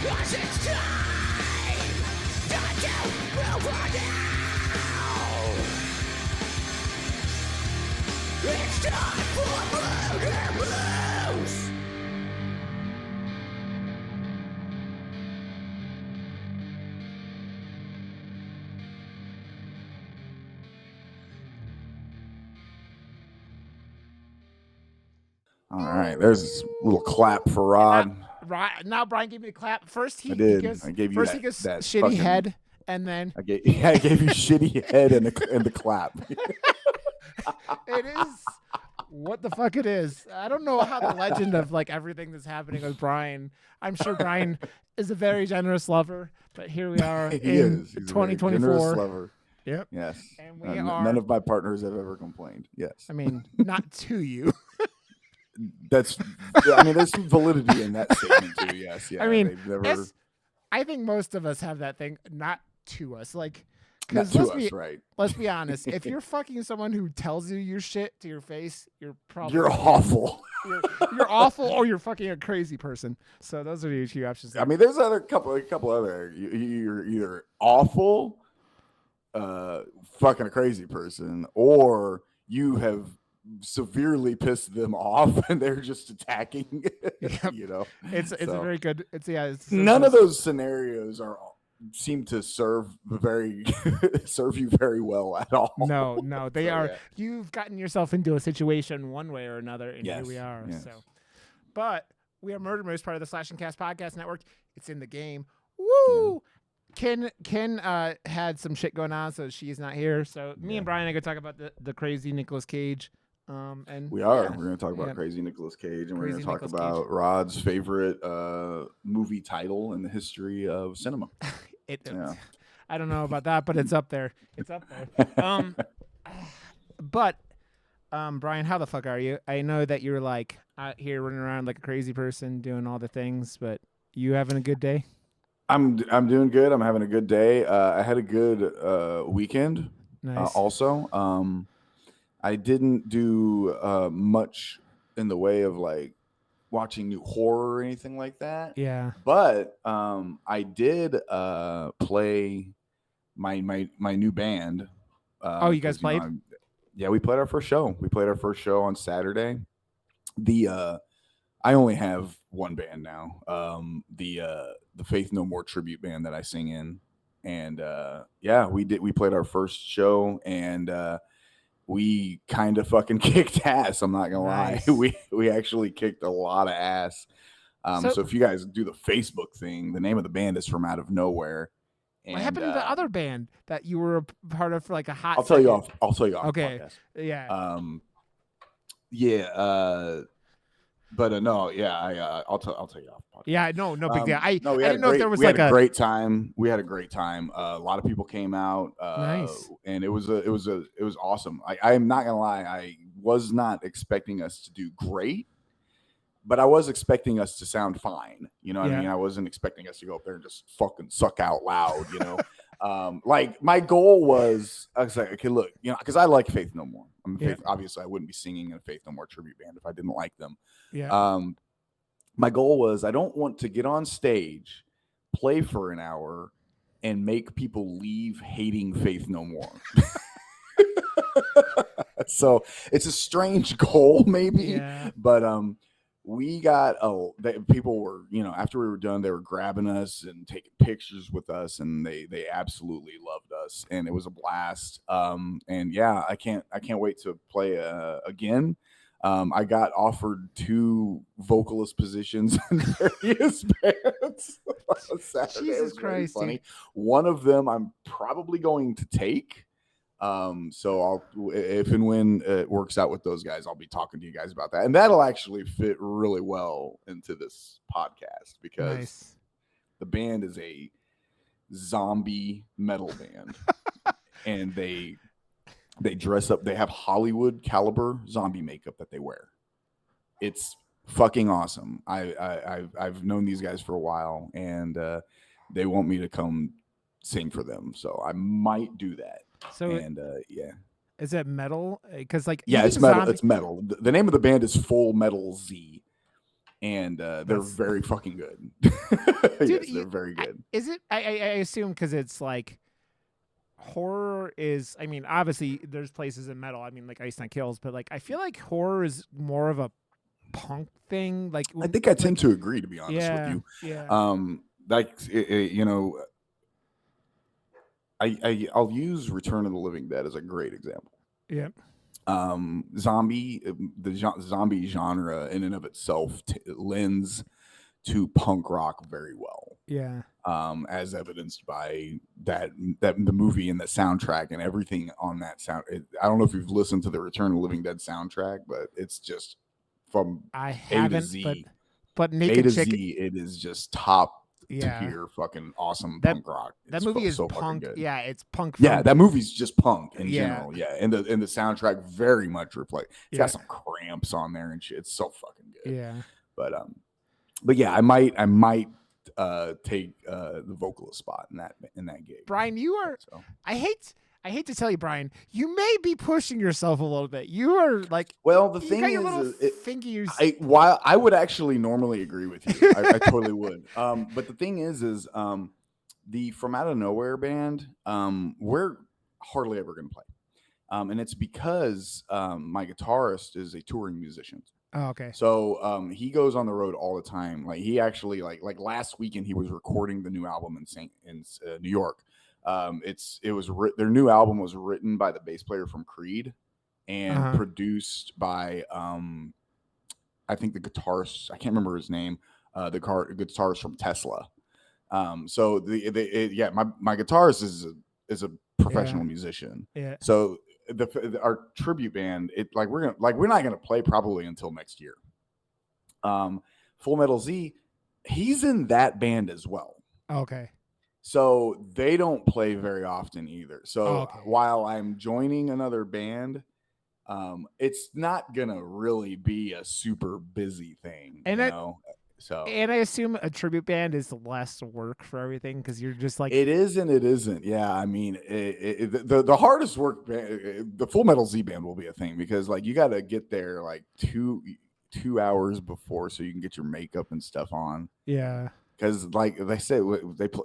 Cause it's time to move on now. It's time for murder blues. All right, there's this little clap for Rod. Now Brian gave me a clap. First he I did. gives, I gave you first that, he gives that shitty fucking, head, and then I gave you shitty head and the clap. it is what the fuck it is. I don't know how the legend of like everything that's happening with Brian. I'm sure Brian is a very generous lover, but here we are He in is. He's 2024. a very generous lover. Yep. Yes. And we are. None of my partners have ever complained. Yes. I mean, not to you. There's some validity in that statement too. Yes. Yeah. I mean, they've never. I think most of us have that thing, not to us. Like, Not because to us, right? let's be honest. If you're fucking someone who tells you your shit to your face, you're probably You're awful. You're awful, or you're fucking a crazy person. So those are your two options. I mean, there's a couple other. You're either awful, fucking a crazy person, or you have severely pissed them off and they're just attacking. Yep. You know, It's a very good. It's none of those scenarios seem to serve you very well at all. No, they are. Yeah. You've gotten yourself into a situation one way or another, and here we are. Yes. So, but we are Murder Moose, part of the Slash and Cast podcast network. It's in the game. Woo! Yeah. Ken had some shit going on, so she's not here. So me and Brian are gonna talk about the crazy Nicolas Cage. And we are. We're going to talk about crazy Nicolas Cage, and we're going to talk about Rod's favorite movie title in the history of cinema. I don't know about that, but it's up there. It's up there. But Brian, how the fuck are you? I know that you're like out here running around like a crazy person doing all the things, but you having a good day? I'm doing good. I'm having a good day. I had a good weekend. Nice. Also, I didn't do much in the way of like watching new horror or anything like that. Yeah. But I did play my new band. You guys played? Yeah, we played our first show. We played our first show on Saturday. I only have one band now. The Faith No More tribute band that I sing in. And we played our first show, and we kind of fucking kicked ass. I'm not gonna lie. We actually kicked a lot of ass. So if you guys do the Facebook thing, the name of the band is From Out of Nowhere. And, what happened to the other band that you were a part of for like a hot? I'll tell you off. Okay. The podcast. Yeah. But no, yeah. I'll tell you off podcast. Yeah, no big deal. I didn't know if there was we like had a great time. We had a great time. A lot of people came out. Nice. And it was awesome. I am not gonna lie. I was not expecting us to do great, but I was expecting us to sound fine. You know what I mean? I wasn't expecting us to go up there and just fucking suck out loud. You know, like my goal was, I was like, okay, look, you know, because I like Faith No More. Obviously, I wouldn't be singing in a Faith No More tribute band if I didn't like them. Yeah. My goal was, I don't want to get on stage, play for an hour, and make people leave hating Faith No More. So it's a strange goal, maybe, but we got people were, you know, after we were done, they were grabbing us and taking pictures with us, and they absolutely loved us, and it was a blast. And yeah, I can't wait to play again. I got offered 2 vocalist positions in various bands on Saturday. Jesus it was Christ, very funny. One of them I'm probably going to take. So I'll, if and when it works out with those guys, I'll be talking to you guys about that. And that'll actually fit really well into this podcast, because the band is a zombie metal band and they dress up. They have Hollywood caliber zombie makeup that they wear. It's fucking awesome. I've known these guys for a while, and they want me to come sing for them. So I might do that. So Is it metal? Because like Yeah, even it's metal. zombie- It's metal. The name of the band is Full Metal Z, and they're That's- very fucking good. Dude, Yes, they're very good. is it? I assume because it's like horror is. I mean, obviously there's places in metal. I mean, like Ice Nine Kills, but like I feel like horror is more of a punk thing. Like I think I tend to agree, to be honest with yeah, you. yeah, Like you know, I'll use Return of the Living Dead as a great example. yeah, Zombie, zombie genre in and of itself lends to punk rock very well. yeah. As evidenced by that the movie and the soundtrack and everything on that sound. I don't know if you've listened to the Return of the Living Dead soundtrack, but it's just from I A to haven't, Z. but A Naked to Chick. Z, it is just top Yeah. tier fucking awesome That- punk rock. That It's movie is so fucking punk. good. Yeah, it's punk. Yeah, from- that movie's just punk in Yeah. general. Yeah, and the soundtrack very much reflect. It's Yeah. got some Cramps on there and shit. It's so fucking good. Yeah. But yeah, I might take the vocalist spot in that gig. Brian, you are. So. I hate to tell you, Brian, you may be pushing yourself a little bit. You are like. Well, the you thing got your is, little fingers. while I would actually normally agree with you, I totally would. But the thing is the From Out of Nowhere band, we're hardly ever going to play, and it's because my guitarist is a touring musician. Oh, okay. So he goes on the road all the time. Like he actually like last weekend he was recording the new album in New York. Their new album was written by the bass player from Creed and produced by I think the guitarist, I can't remember his name, the guitarist from Tesla. So my guitarist is a professional musician. Yeah. So our tribute band, we're not gonna play probably until next year. Full Metal Z, he's in that band as well. Okay. So they don't play very often either. So Okay. while I'm joining another band, it's not gonna really be a super busy thing, And you know. So and I assume a tribute band is less work for everything because you're just like it is and it isn't. Yeah, I mean, the hardest work, the Full Metal Z band will be a thing because like you got to get there like 2 hours before so you can get your makeup and stuff on. yeah. Because like they said,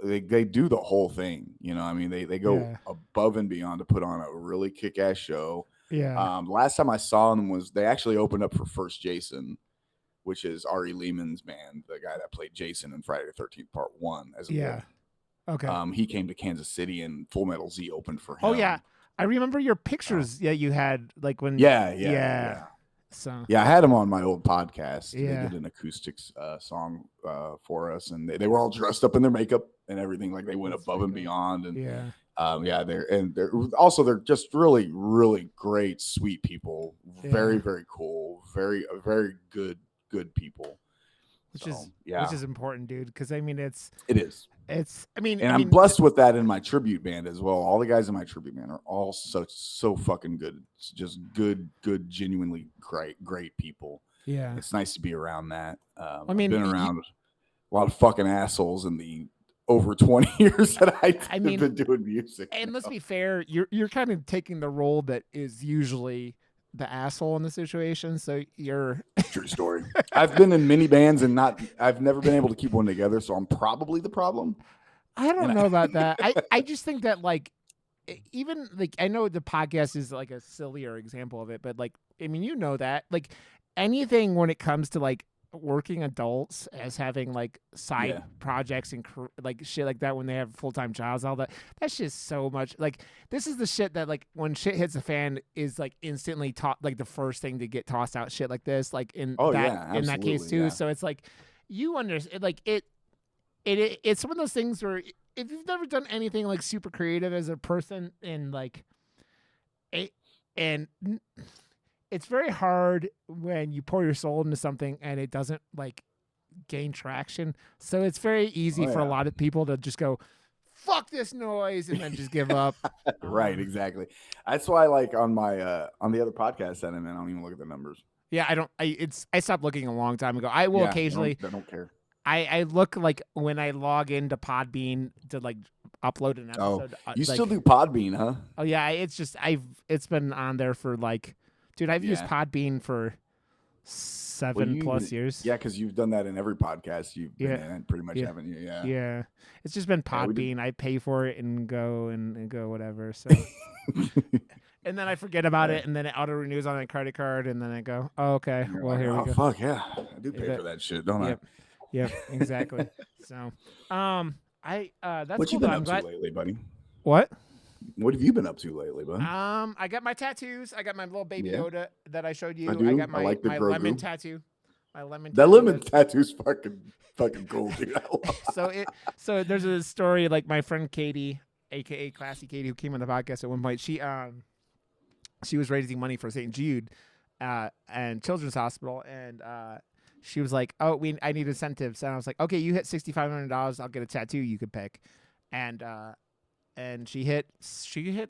they do the whole thing. You know, I mean, they go above and beyond to put on a really kick-ass show. Yeah. Last time I saw them was they actually opened up for First Jason, which is Ari Lehman's band, the guy that played Jason in Friday the 13th Part 1 as a boy. Okay. He came to Kansas City and Full Metal Z opened for him. Oh yeah, I remember your pictures that you had like when. Yeah. So yeah, I had him on my old podcast. Yeah. They did an acoustics song for us, and they were all dressed up in their makeup and everything. Like they went That's above so and good. beyond. And yeah. they're just really, really great, sweet people. Very, very cool. Very, very good people. Which is important, dude. Because I mean, it is. I mean, I'm blessed with that in my tribute band as well. All the guys in my tribute band are all so fucking good. It's just good, genuinely great people. Yeah, it's nice to be around that. I mean, I've been around a lot of fucking assholes in the over 20 years that I've been doing music. And let's be fair, you're kind of taking the role that is usually the asshole in the situation. So you're true story. I've been in many bands and I've never been able to keep one together. So I'm probably the problem. I don't know about that. I just think that like, even like, I know the podcast is like a sillier example of it, but like, I mean, you know that like anything when it comes to like working adults as having like side projects and like shit like that when they have full-time jobs, all that's just so much like this is the shit that like when shit hits the fan is like instantly like the first thing to get tossed out, shit like this, like in that case too. So it's like you understand, like it's one of those things where if you've never done anything like super creative as a person and like it's very hard when you pour your soul into something and it doesn't like gain traction. So it's very easy for a lot of people to just go, fuck this noise, and then just give up. Right, exactly. That's why like on my on the other podcast that I'm in, I don't even look at the numbers. Yeah, I stopped looking a long time ago. I will occasionally. I don't care. I look like when I log into Podbean to like upload an Oh, episode. you still do Podbean, huh? Oh yeah, it's been on there for like, dude, I've used Yeah. Podbean for Well, 7+ years. Yeah, because you've done that in every podcast you've been Yeah. in, pretty much, Yeah. haven't you? Yeah. Yeah, it's just been Yeah, we did- Podbean. I pay for it and go whatever. So, and then I forget about Yeah. it, and then it auto renews on my credit card, and then I go, oh, okay, And you're well like, here oh, we go. fuck yeah, I do pay But- for that shit, don't Yep, yep, exactly. So, I I? that's What cool. you been though. I'm up glad. to lately, buddy? What? What have you been up to lately, bud? I got my tattoos. I got my little baby Yeah. Yoda that I showed you. I do. got I my like the my lemon Grogu. tattoo. My lemon. That tattoo lemon that- tattoo's fucking cool, dude. So there's a story like my friend Katie, aka Classy Katie, who came on the podcast at one point. She was raising money for St. Jude, and Children's Hospital, and she was like, "Oh, I need incentives," and I was like, "Okay, you hit $6,500, I'll get a tattoo you could pick," and she hit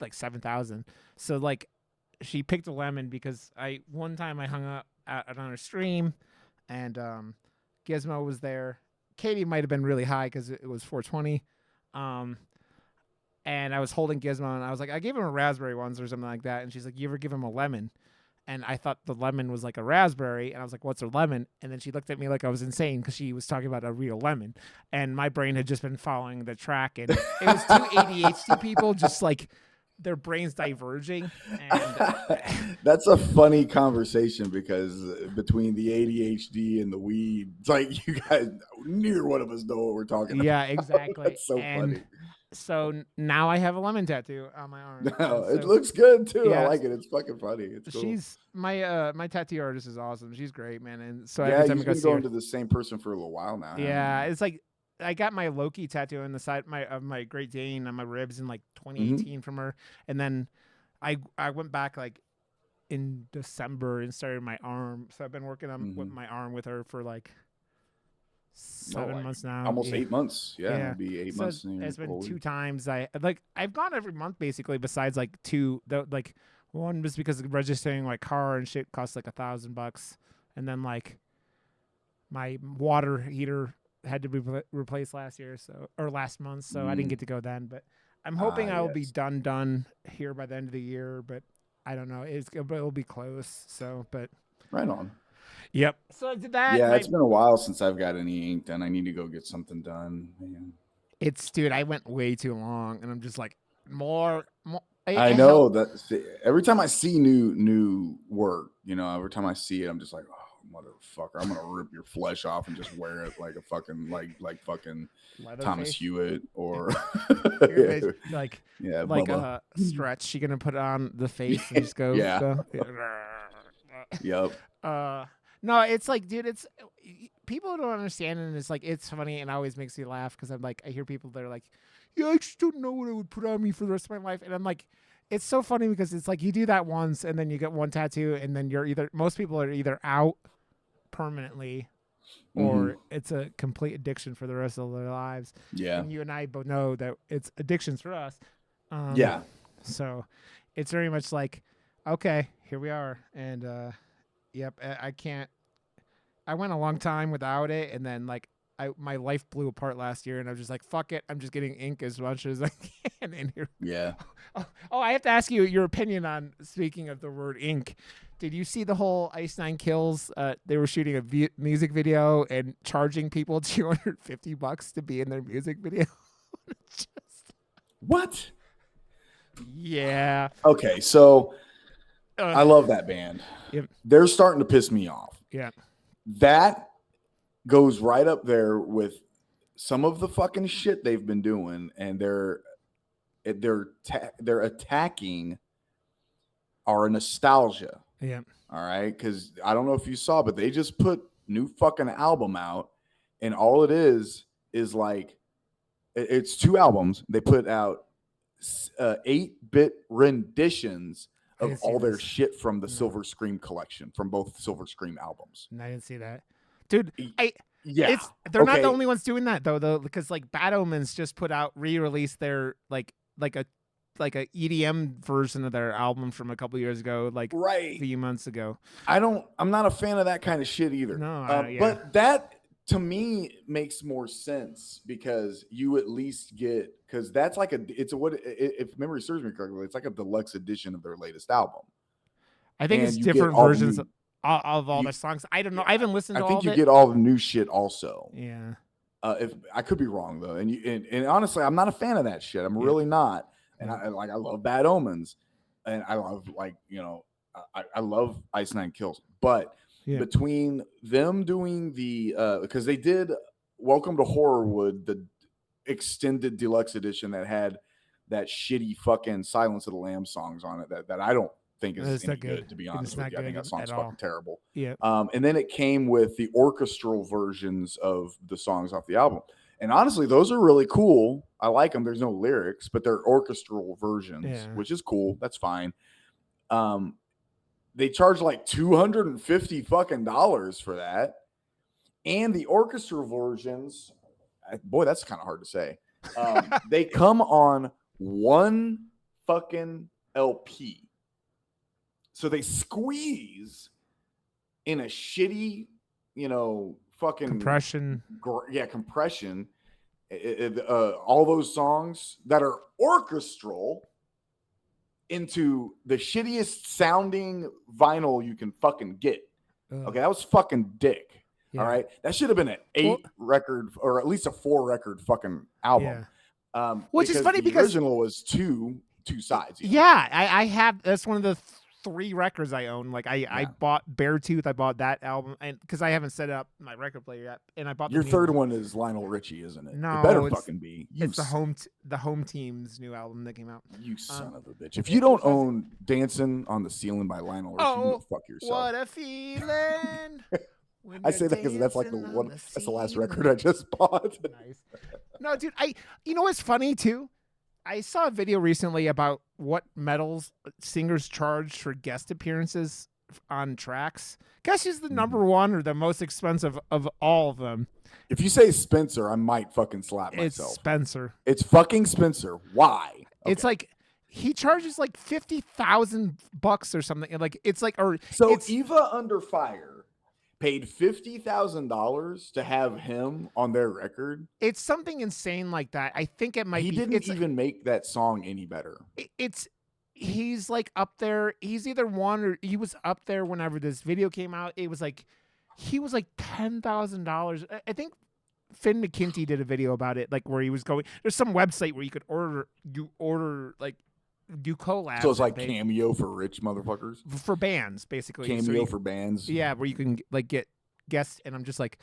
like 7,000. So like, she picked a lemon because one time I hung out on her stream, and Gizmo was there. Katie might have been really high because it was 420. And I was holding Gizmo, and I was like, I gave him a raspberry once or something like that. And she's like, you ever give him a lemon? And I thought the lemon was like a raspberry. And I was like, what's a lemon? And then she looked at me like I was insane because she was talking about a real lemon. And my brain had just been following the track. And it was two ADHD people just like their brains diverging. And That's a funny conversation because between the ADHD and the weed, it's like you guys, neither one of us know what we're talking about. yeah, exactly. That's so funny. So now I have a lemon tattoo on my arm. No, And it so looks good too. yeah, I like it. It's fucking funny. It's cool. she's my tattoo artist is awesome. She's great, man. And so yeah, every time I you've go been see her, going to the same person for a little while now. yeah, it's like I got my Loki tattoo on the side of my Great Dane on my ribs in like 2018 from her, and then I went back like in December and started my arm. So I've been working on with my arm with her for like 7 months now. Almost Yeah. 8 months. Yeah, Yeah. it'll be 8 So months. in it's been old. 2 times. I've gone every month basically. Besides like 2, like one was because registering my car and shit cost like $1,000, and then like my water heater had to be replaced last month, so I didn't get to go then. But I'm hoping I will be yes. done here by the end of the year. But I don't know. It'll be close. So, but Right on. yep. So I did that. Yeah, it's been a while since I've got any ink done. I need to go get something done. Man. Dude, I went way too long, and I'm just like more. I know that every time I see new work, every time I see it, I'm just like, oh, motherfucker, I'm gonna rip your flesh off and just wear it like a fucking like fucking Thomas Leatherface. Hewitt or like yeah, like Bubba. Stretch. You're gonna put it on the face and just go. Yeah. go. Yep. No, it's like, dude, it's people don't understand, and it's like it's funny, and it always makes me laugh because I'm like, I hear people that are like, yeah, I just don't know what I would put on me for the rest of my life, and I'm like, it's so funny because it's like you do that once, and then you get one tattoo, and then most people are either out permanently, or it's a complete addiction for the rest of their lives. Yeah. And you and I both know that it's addictions for us. Yeah. So it's very much like, okay, here we are. And yep, I can't. I went a long time without it, and then like my life blew apart last year, and I was just like, fuck it, I'm just getting ink as much as I can in here. Yeah. Oh, I have to ask you your opinion on, speaking of the word ink. Did you see the whole Ice Nine Kills? They were shooting a music video and charging people $250 to be in their music video. What? Yeah. Okay, so I love that band. Yep. They're starting to piss me off. Yeah. That goes right up there with some of the fucking shit they've been doing, and they're attacking our nostalgia. Yeah. All right, because I don't know if you saw, but they just put new fucking album out, and all it is like it's 2 albums. They put out 8-bit renditions I of didn't see all their this. shit from the No. Silver Scream collection, from both Silver Scream albums. I didn't see that, dude. Yeah, They're not okay. the only ones doing that though, because like Bad Omens just re-released their like a EDM version of their album from a couple years ago, like right. a few months ago. I'm not a fan of that kind of shit either. No, yeah. But that to me it makes more sense because you at least get because that's like if memory serves me correctly, it's like a deluxe edition of their latest album, I think it's and you get different all the versions new, of all you, their songs. I don't know. yeah, I haven't listened I to all think of you it. get all the new shit also. Yeah. If I could be wrong though, and honestly, I'm not a fan of that shit. I'm really not. And Yeah. I love Bad Omens, and I love I love Ice Nine Kills. But Yeah. between them doing the because they did Welcome to Horrorwood, the extended deluxe edition that had that shitty fucking Silence of the Lambs songs on it that I don't think is It's any not good. good, to be It's honest not with you. I think good that song's at all. fucking terrible. Yeah. And then it came with the orchestral versions of the songs off the album. And honestly, those are really cool. I like them. There's no lyrics, but they're orchestral versions, Yeah. which is cool. That's fine. They charge like $250 fucking dollars for that. And the orchestral versions, boy, that's kind of hard to say. They come on one fucking LP. So they squeeze in a shitty, fucking Compression. compression. All those songs that are orchestral into the shittiest sounding vinyl you can fucking get. Ugh. Okay, that was fucking dick. Yeah. All right, that should have been an 8 record or at least a 4 record fucking album. Yeah. Which is funny the because original was two sides. Yeah, I have. That's one of the 3 records I own. Like I bought Beartooth. I bought that album, and because I haven't set up my record player yet, and I bought Your the third one is Lionel Richie, isn't it? No, it better fucking be. It's the home team's new album that came out. You son of a bitch! If you don't own "Dancing on the Ceiling" by Lionel Richie, you go fuck yourself. What a feeling! I say that because that's like the one. That's the last record I just bought. Nice. No, dude. You know what's funny too? I saw a video recently about what metals singers charge for guest appearances on tracks. Guess who's the number one or the most expensive of all of them? If you say Spencer, I might fucking slap myself. It's Spencer. It's fucking Spencer. Why? Okay. It's like he charges like $50,000 or something. Like it's like Eva Under Fire paid $50,000 to have him on their record. It's something insane like that. I think it might be. He didn't even make that song any better. He's like up there. He's either one or he was up there whenever this video came out. It was like he was like $10,000. I think Finn McKenty did a video about it, like where he was going. There's some website where you could order like do collabs. So it's like Cameo for rich motherfuckers? For bands, basically. Cameo for bands? Yeah, where you can like get guests, and I'm just like,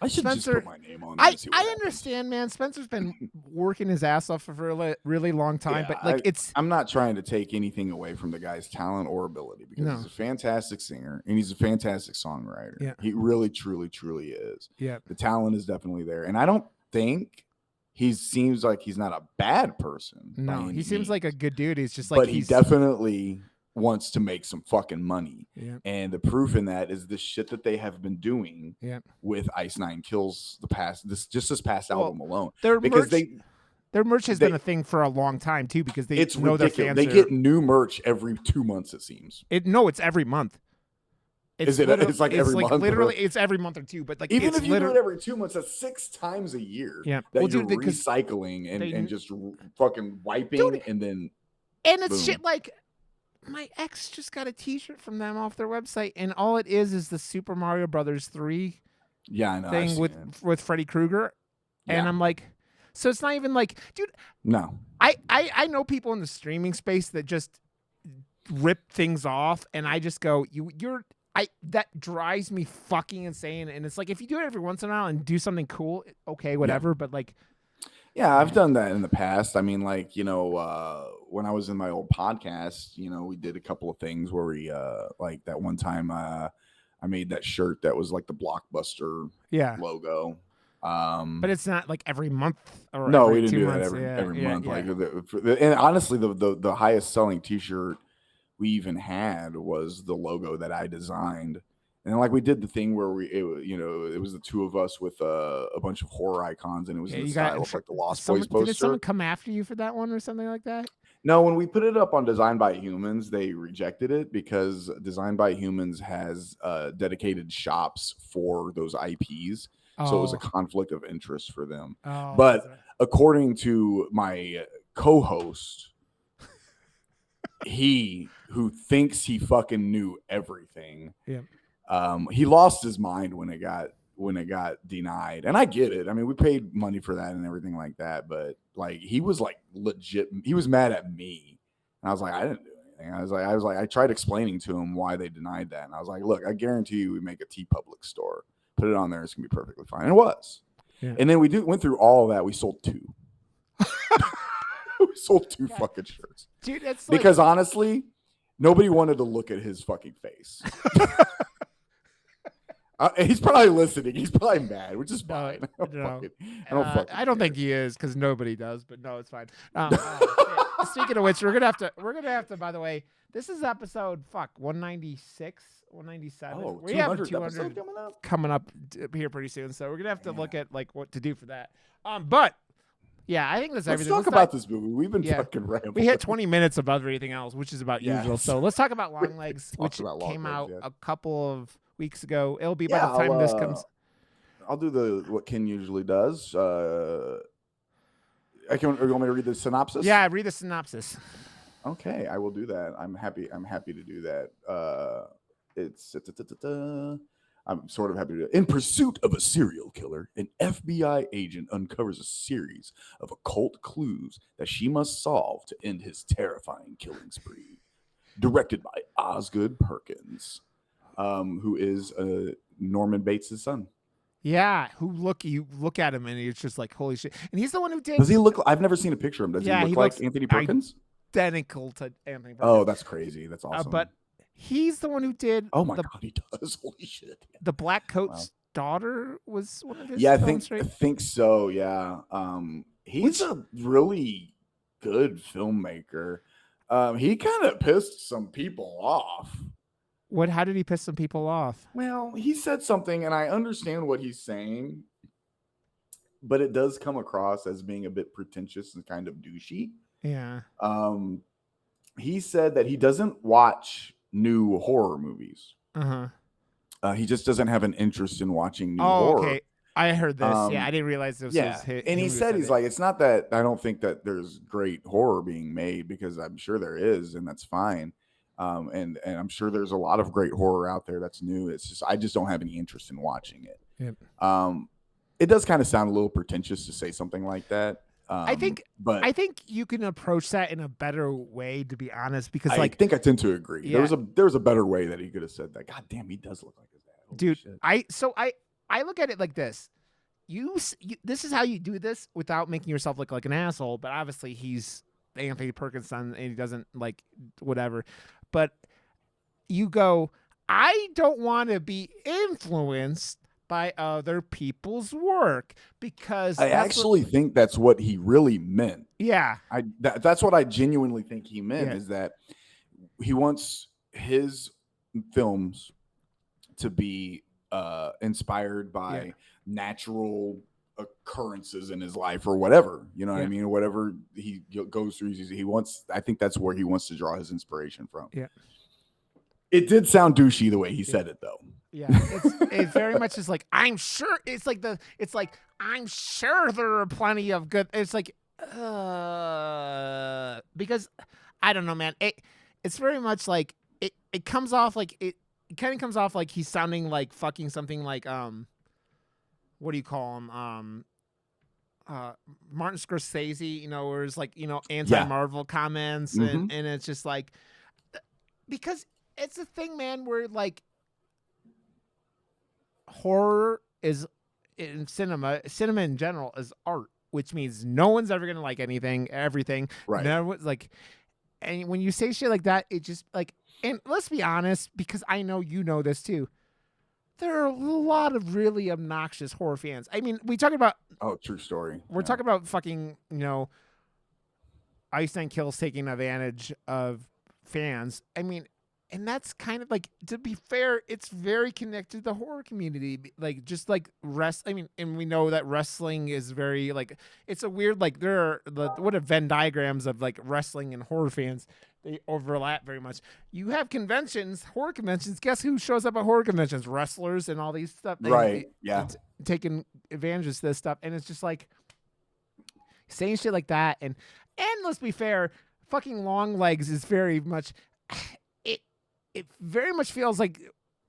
I should Spencer, just put my name on there. I understand, man. Spencer's been working his ass off for a really long time, but like I'm not trying to take anything away from the guy's talent or ability because he's a fantastic singer and he's a fantastic songwriter. Yeah. He really, truly, truly is. Yeah. The talent is definitely there. And I don't think he seems like he's not a bad person. No, he seems like a good dude. He's just like, but he definitely wants to make some fucking money. Yeah. And the proof in that is the shit that they have been doing with Ice Nine Kills this past album alone. Their merch has been a thing for a long time too, because they know their fans. They get new merch every 2 months, it seems. It's every month. It's like every month? Literally, it's every month or two. But like, even if you do it every 2 months, that's 6 times a year. Yeah, that you're recycling and just fucking wiping, and then it's boom. Shit like my ex just got a T-shirt from them off their website, and all it is the Super Mario Brothers 3 thing with Freddy Krueger, and I'm like, so it's not even like, dude. No, I know people in the streaming space that just rip things off, and I just go, that drives me fucking insane. And it's like, if you do it every once in a while and do something cool, okay, whatever. But like, yeah, I've done that in the past. I mean, like, when I was in my old podcast, we did a couple of things where we, like that one time, I made that shirt that was like the Blockbuster logo. But it's not like every month or no, every we didn't 2 do months. that every month. Like, and honestly, the highest selling T-shirt we even had was the logo that I designed. And like we did the thing where it was the two of us with a bunch of horror icons, and it was in the style of like the Lost Boys poster. Did someone come after you for that one or something like that? No, when we put it up on Design by Humans, they rejected it because Design by Humans has dedicated shops for those IPs. So it was a Oh. conflict of interest for them. Oh, But that's right. according to my co-host, he who thinks he fucking knew everything, Yeah. he lost his mind when it got denied. And I get it. I mean, we paid money for that and everything like that, but like he was like legit, he was mad at me. And I was like, I didn't do anything. I was like, I tried explaining to him why they denied that. And I was like, look, I guarantee you we make a TeePublic store. Put it on there, it's gonna be perfectly fine. And it was. Yeah. And then we went through all of that. We sold 2. We sold 2 God. fucking shirts. Dude, that's like, Because honestly, nobody wanted to look at his fucking face. He's probably listening. He's probably mad, which is fine. No. I don't think he is because nobody does, but no, it's fine. Speaking of which, we're gonna have to. By the way, this is episode 196, 197. Oh, we have 200 coming up here pretty soon, so we're gonna have to look at like what to do for that. But yeah, I think that's Let's everything. talk about this movie. We've been fucking rambling. We hit 20 minutes of everything else, which is about usual. So let's talk about Longlegs, which came out a couple of weeks ago. It'll be by the time this comes. I'll do what Ken usually does. You want me to read the synopsis? Yeah, read the synopsis. Okay, I will do that. I'm happy to do that. I'm sort of happy to do it. In pursuit of a serial killer, an FBI agent uncovers a series of occult clues that she must solve to end his terrifying killing spree. Directed by Osgood Perkins, who is Norman Bates' son. Yeah, you look at him and it's just like, holy shit. And he's the one who did. Does he look? I've never seen a picture of him. Does he look like Anthony Perkins? Identical to Anthony Perkins. Oh, that's crazy. That's awesome. But he's the one who did. Oh my god, he does. Holy shit. The Black Coat's daughter was one of his. Yeah, films, I think so. Yeah. He's a really good filmmaker. He kind of pissed some people off. How did he piss some people off? Well, he said something, and I understand what he's saying, but it does come across as being a bit pretentious and kind of douchey. Yeah. He said that he doesn't watch new horror movies. He just doesn't have an interest in watching new horror. Okay. I heard this. Yeah, I didn't realize this was his. And he said, he's like, it's not that I don't think that there's great horror being made, because I'm sure there is, and that's fine. And I'm sure there's a lot of great horror out there that's new. It's just I just don't have any interest in watching it. Yep. It does kind of sound a little pretentious to say something like that. I think you can approach that in a better way, to be honest, because I think I tend to agree. Yeah. There was a better way that he could have said that. God damn, he does look like his dad. Holy dude. shit. I look at it like this. This is how you do this without making yourself look like an asshole. But obviously, he's Anthony Perkins' son, and he doesn't like whatever. But you go, I don't want to be influenced by other people's work, because I actually think that's what he really meant. Yeah. That's what I genuinely think he meant, is that he wants his films to be inspired by natural occurrences in his life or whatever, you know what I mean? Or whatever he goes through. I think that's where he wants to draw his inspiration from. Yeah. It did sound douchey the way he said it, though. Yeah, it very much is like, I'm sure I'm sure there are plenty of good. It's like, because I don't know, man. It's very much like it comes off like it kind of comes off like he's sounding like fucking something like what do you call him? Martin Scorsese, where it's like, anti-Marvel comments, and it's just like, because it's a thing, man, where like horror is in cinema in general is art, which means no one's ever gonna like everything. Right. Never, like, and when you say shit like that, it just like, and let's be honest, because I know you know this too. There are a lot of really obnoxious horror fans. I mean, we talk about true story. We're talking about fucking, Iceland Kills taking advantage of fans. I mean, and that's kind of like, to be fair, it's very connected to the horror community. Like, just like I mean, and we know that wrestling is very, like, it's a weird, like, there are what are Venn diagrams of like wrestling and horror fans. they overlap very much. You have conventions, horror conventions. Guess who shows up at horror conventions? Wrestlers and all these stuff. Right. Yeah. Taking advantage of this stuff, and it's just like saying shit like that. And let's be fair, fucking Longlegs is very much it very much feels like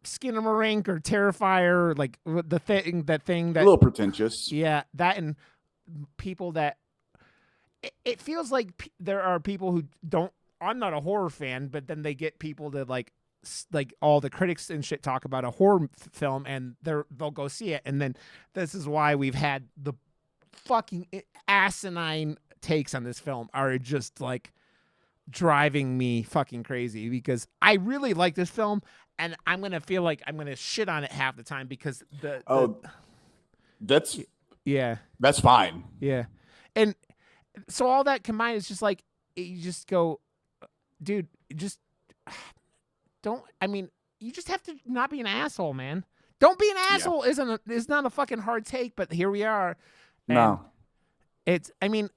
Skinamarink or Terrifier, like that A little pretentious. yeah, that and people that it feels like there are people who don't. I'm not a horror fan, but then they get people to like all the critics and shit talk about a horror film, and they'll go see it, and then this is why we've had the fucking asinine takes on this film are just like driving me fucking crazy, because I really like this film, and I'm gonna feel like I'm gonna shit on it half the time because that's fine. Yeah. And so all that combined is just like, you just go, dude, just don't, I mean, you just have to not be an asshole, man. Don't be an asshole is not a fucking hard take, but here we are. No. I mean,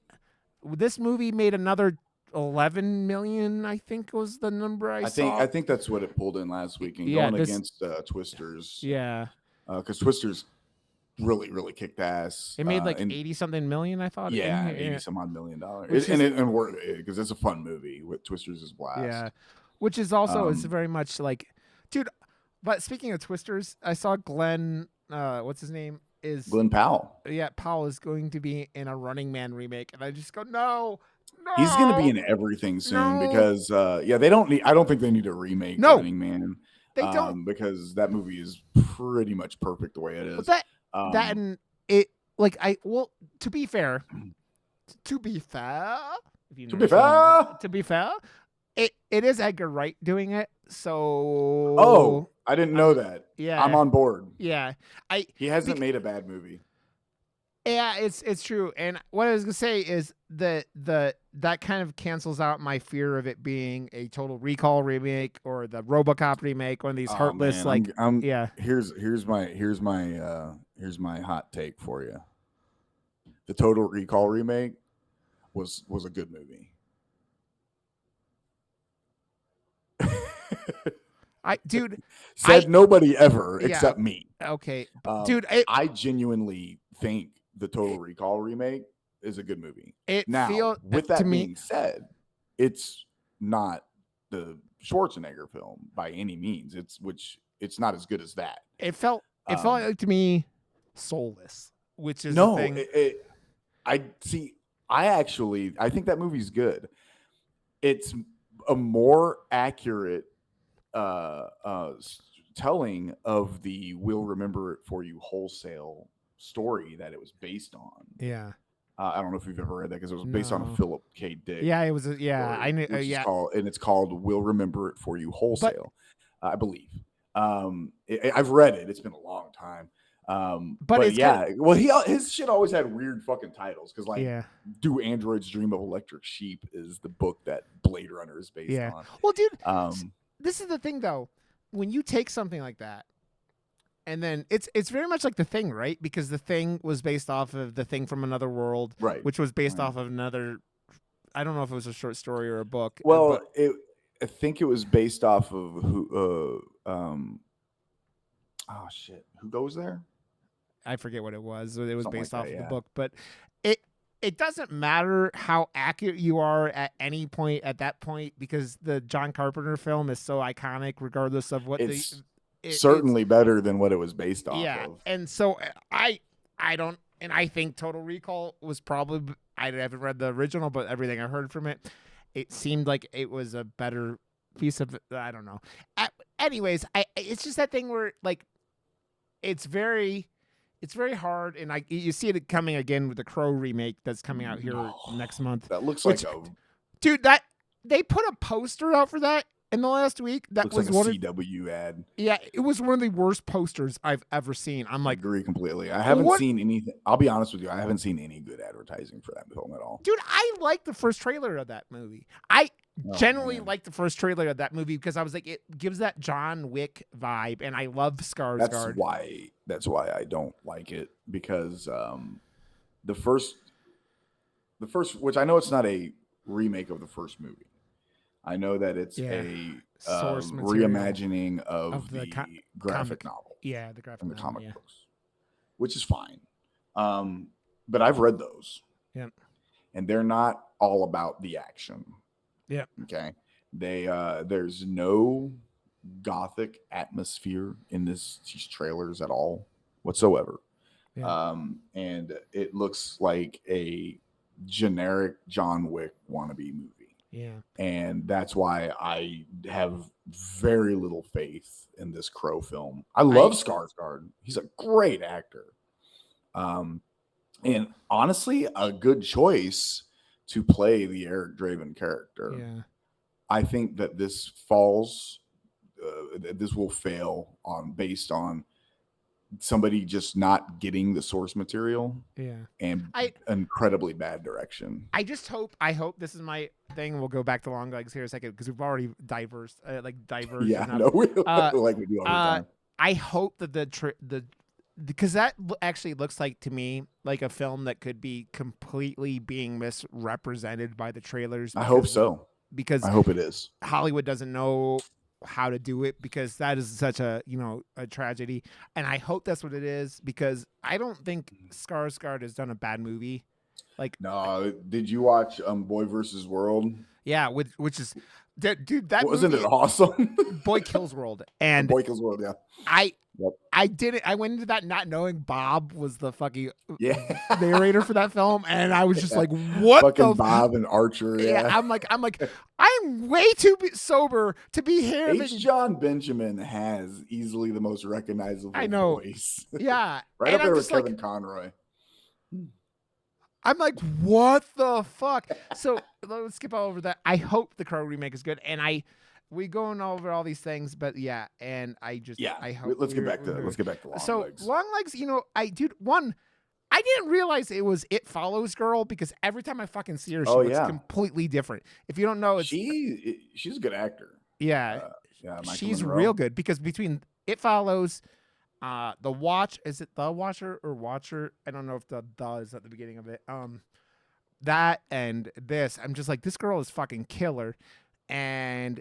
this movie made another 11 million, I think was the number I saw. I think that's what it pulled in last weekend, going against Twisters. Yeah. Because Twisters really kicked ass. It made like 80-something million, I thought. Yeah, $80-some-odd million. Because it's a fun movie. With Twisters is blast. Yeah, which is also it's very much like, dude. But speaking of Twisters, I saw Glenn. What's his name? Is Glenn Powell. Yeah, Powell is going to be in a Running Man remake, and I just go, no. He's going to be in everything soon because they don't need. I don't think they need a remake. Running Man. They don't, because that movie is pretty much perfect the way it is. But that and it like to be fair, it is Edgar Wright doing it. So I didn't know that. Yeah, I'm on board. Yeah, he hasn't made a bad movie. Yeah, it's true. And what I was gonna say is that kind of cancels out my fear of it being a Total Recall remake or the RoboCop remake, one of these heartless Here's my hot take for you. The Total Recall remake was a good movie. Nobody ever except me. Okay, dude, I genuinely think the Total Recall remake is a good movie. With that being said, it's not the Schwarzenegger film by any means. It's not as good as that. It felt like to me soulless, which is the thing. I think that movie's good. It's a more accurate telling of the "We'll Remember It For You" wholesale story that it was based on. Yeah. I don't know if you've ever read that, because it was based on a Philip K. Dick. Yeah, it was. I knew. It's called "We'll Remember It For You" wholesale, I believe. I've read it. It's been a long time. His shit always had weird fucking titles, because "Do Androids Dream of Electric Sheep" is the book that Blade Runner is based on. Well, dude, this is the thing though. When you take something like that, and then it's very much like The Thing, right? Because The Thing was based off of The Thing from Another World, right? Which was based off of another. I don't know if it was a short story or a book. Well, I think it was based off of who. Who Goes There? I forget what it was. It was Something based like off that, of the book, but it doesn't matter how accurate you are at any point at that point, because the John Carpenter film is so iconic, regardless of what it's certainly better than what it was based off of. Yeah, and so I think Total Recall was probably, I haven't read the original, but everything I heard from it, it seemed like it was a better piece of, I don't know. Anyways, it's just that thing where like it's very hard, and you see it coming again with the Crow remake that's coming out here next month. That looks like dude, that they put a poster out for that in the last week. That looks was like a one CW ad. Yeah, it was one of the worst posters I've ever seen. I'm like, I agree completely. I haven't seen anything. I'll be honest with you. I haven't seen any good advertising for that film at all. Dude, I like the first trailer of that movie. I generally like the first trailer of that movie because I was like, it gives that John Wick vibe, and I love Skarsgård. That's why I don't like it, because the first, which I know it's not a remake of the first movie, I know that it's Yeah. a Source material reimagining of the the graphic comic. novel Yeah, the graphic and the novel. comic Yeah. books, which is fine. But I've read those, Yep. and they're not all about the action. Yep. Okay, there's no gothic atmosphere in these trailers at all whatsoever. Yeah. And it looks like a generic John Wick wannabe movie. Yeah. And that's why I have very little faith in this Crow film. I love Skarsgård. He's a great actor. And honestly, a good choice to play the Eric Draven character. Yeah. I think that this falls, this will fail based on somebody just not getting the source material Yeah. and I incredibly bad direction. I hope this is my thing. We'll go back to Longlegs here a second because we've already diverged Yeah, enough. no, Uh, like we do all the time. I hope that because that actually looks like to me like a film that could be completely being misrepresented by the trailers. I hope so. Because I hope it is. Hollywood doesn't know how to do it because that is such a a tragedy, and I hope that's what it is because I don't think Skarsgård has done a bad movie. Like, No, did you watch Boy versus World? yeah, which is dude, that Wasn't movie, it awesome? Boy Kills World, and Boy Kills World, yeah. Yep. I went into that not knowing Bob was the fucking Yeah. narrator for that film, and I was just like, what Fucking the Bob and Archer, yeah. I'm like I'm way too sober to be hearing. H. John Benjamin has easily the most recognizable I know. voice. Yeah, Right and up there I'm with just like, Kevin Conroy. I'm like, what the fuck? So let's skip all over that. I hope the Crow remake is good, and we going over all these things, but yeah, and I hope. Let's get back to Longlegs. So Longlegs, I didn't realize it was It Follows girl because every time I fucking see her, she looks completely different. If you don't know, she's a good actor. Yeah, Michael she's Monroe. real good because between It Follows, The Watch, is it The Watcher or Watcher? I don't know if the is at the beginning of it. That and this, I'm just like, this girl is fucking killer, and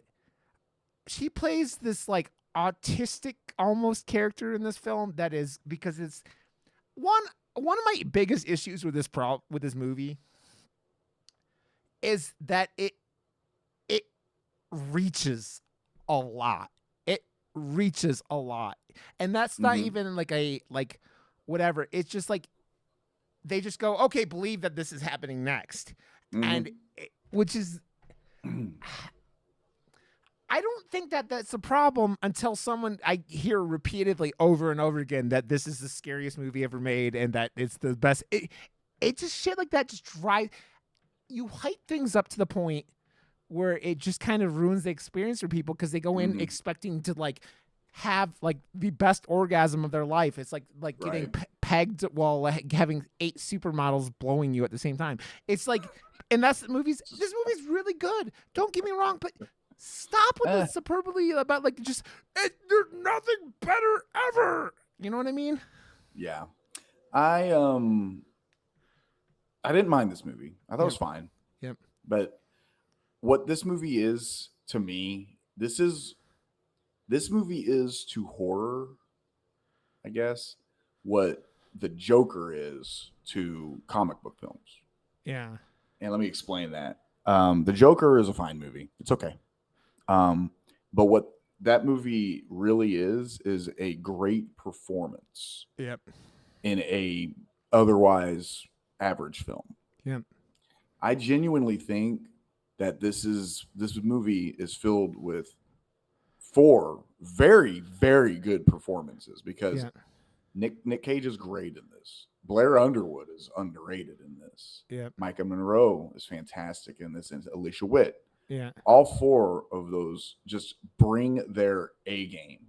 she plays this like autistic almost character in this film that is because it's one of my biggest issues with this movie is that it reaches a lot. It reaches a lot. And that's not even like whatever. It's just like they just go, okay, believe that this is happening next. And which is I don't think that that's a problem until I hear repeatedly over and over again that this is the scariest movie ever made and that it's the best. It just shit like that just drives you hype things up to the point where it just kind of ruins the experience for people because they go in expecting to like have like the best orgasm of their life. It's like getting pegged while having 8 supermodels blowing you at the same time. It's like, and that's this movie's really good. Don't get me wrong, but stop with the superbly about like just there's nothing better ever. You know what I mean? Yeah, I didn't mind this movie. I thought it was fine. Yep. But what this movie is to me, this movie is to horror, I guess, what the Joker is to comic book films. Yeah. And let me explain that. The Joker is a fine movie. It's okay. But what that movie really is a great performance. Yep. In a otherwise average film. Yep. I genuinely think that this movie is filled with 4 very, very good performances because Nick Cage is great in this. Blair Underwood is underrated in this. Yep. Micah Monroe is fantastic in this, and Alicia Witt. Yeah. All 4 of those just bring their A game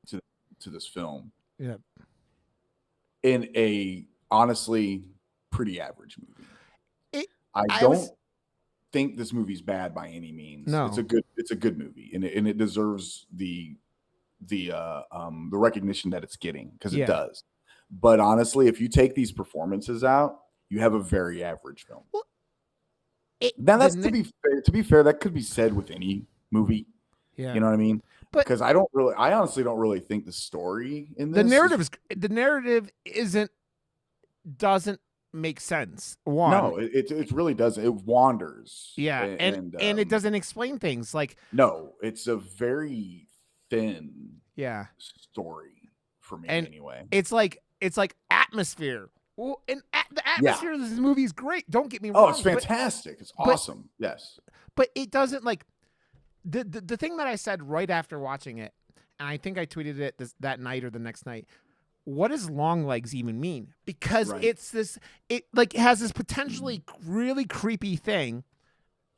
to this film. Yep. In a honestly pretty average movie. I don't think this movie's bad by any means. No. It's a good movie, and it deserves the recognition that it's getting because it does. But honestly, if you take these performances out, you have a very average film. Well, Now that's to be fair. To be fair, that could be said with any movie. Yeah. You know what I mean? But because I honestly don't really think the story in this the narrative doesn't make sense. No, it really doesn't. It wanders. Yeah, and it doesn't explain things like. No, it's a very thin story for me anyway. It's like atmosphere. Well, and the atmosphere of this movie is great. Don't get me wrong. Oh, it's fantastic. It's awesome. Yes. But it doesn't like the thing that I said right after watching it, and I think I tweeted it that night or the next night. What does Longlegs even mean? Because it has this potentially really creepy thing.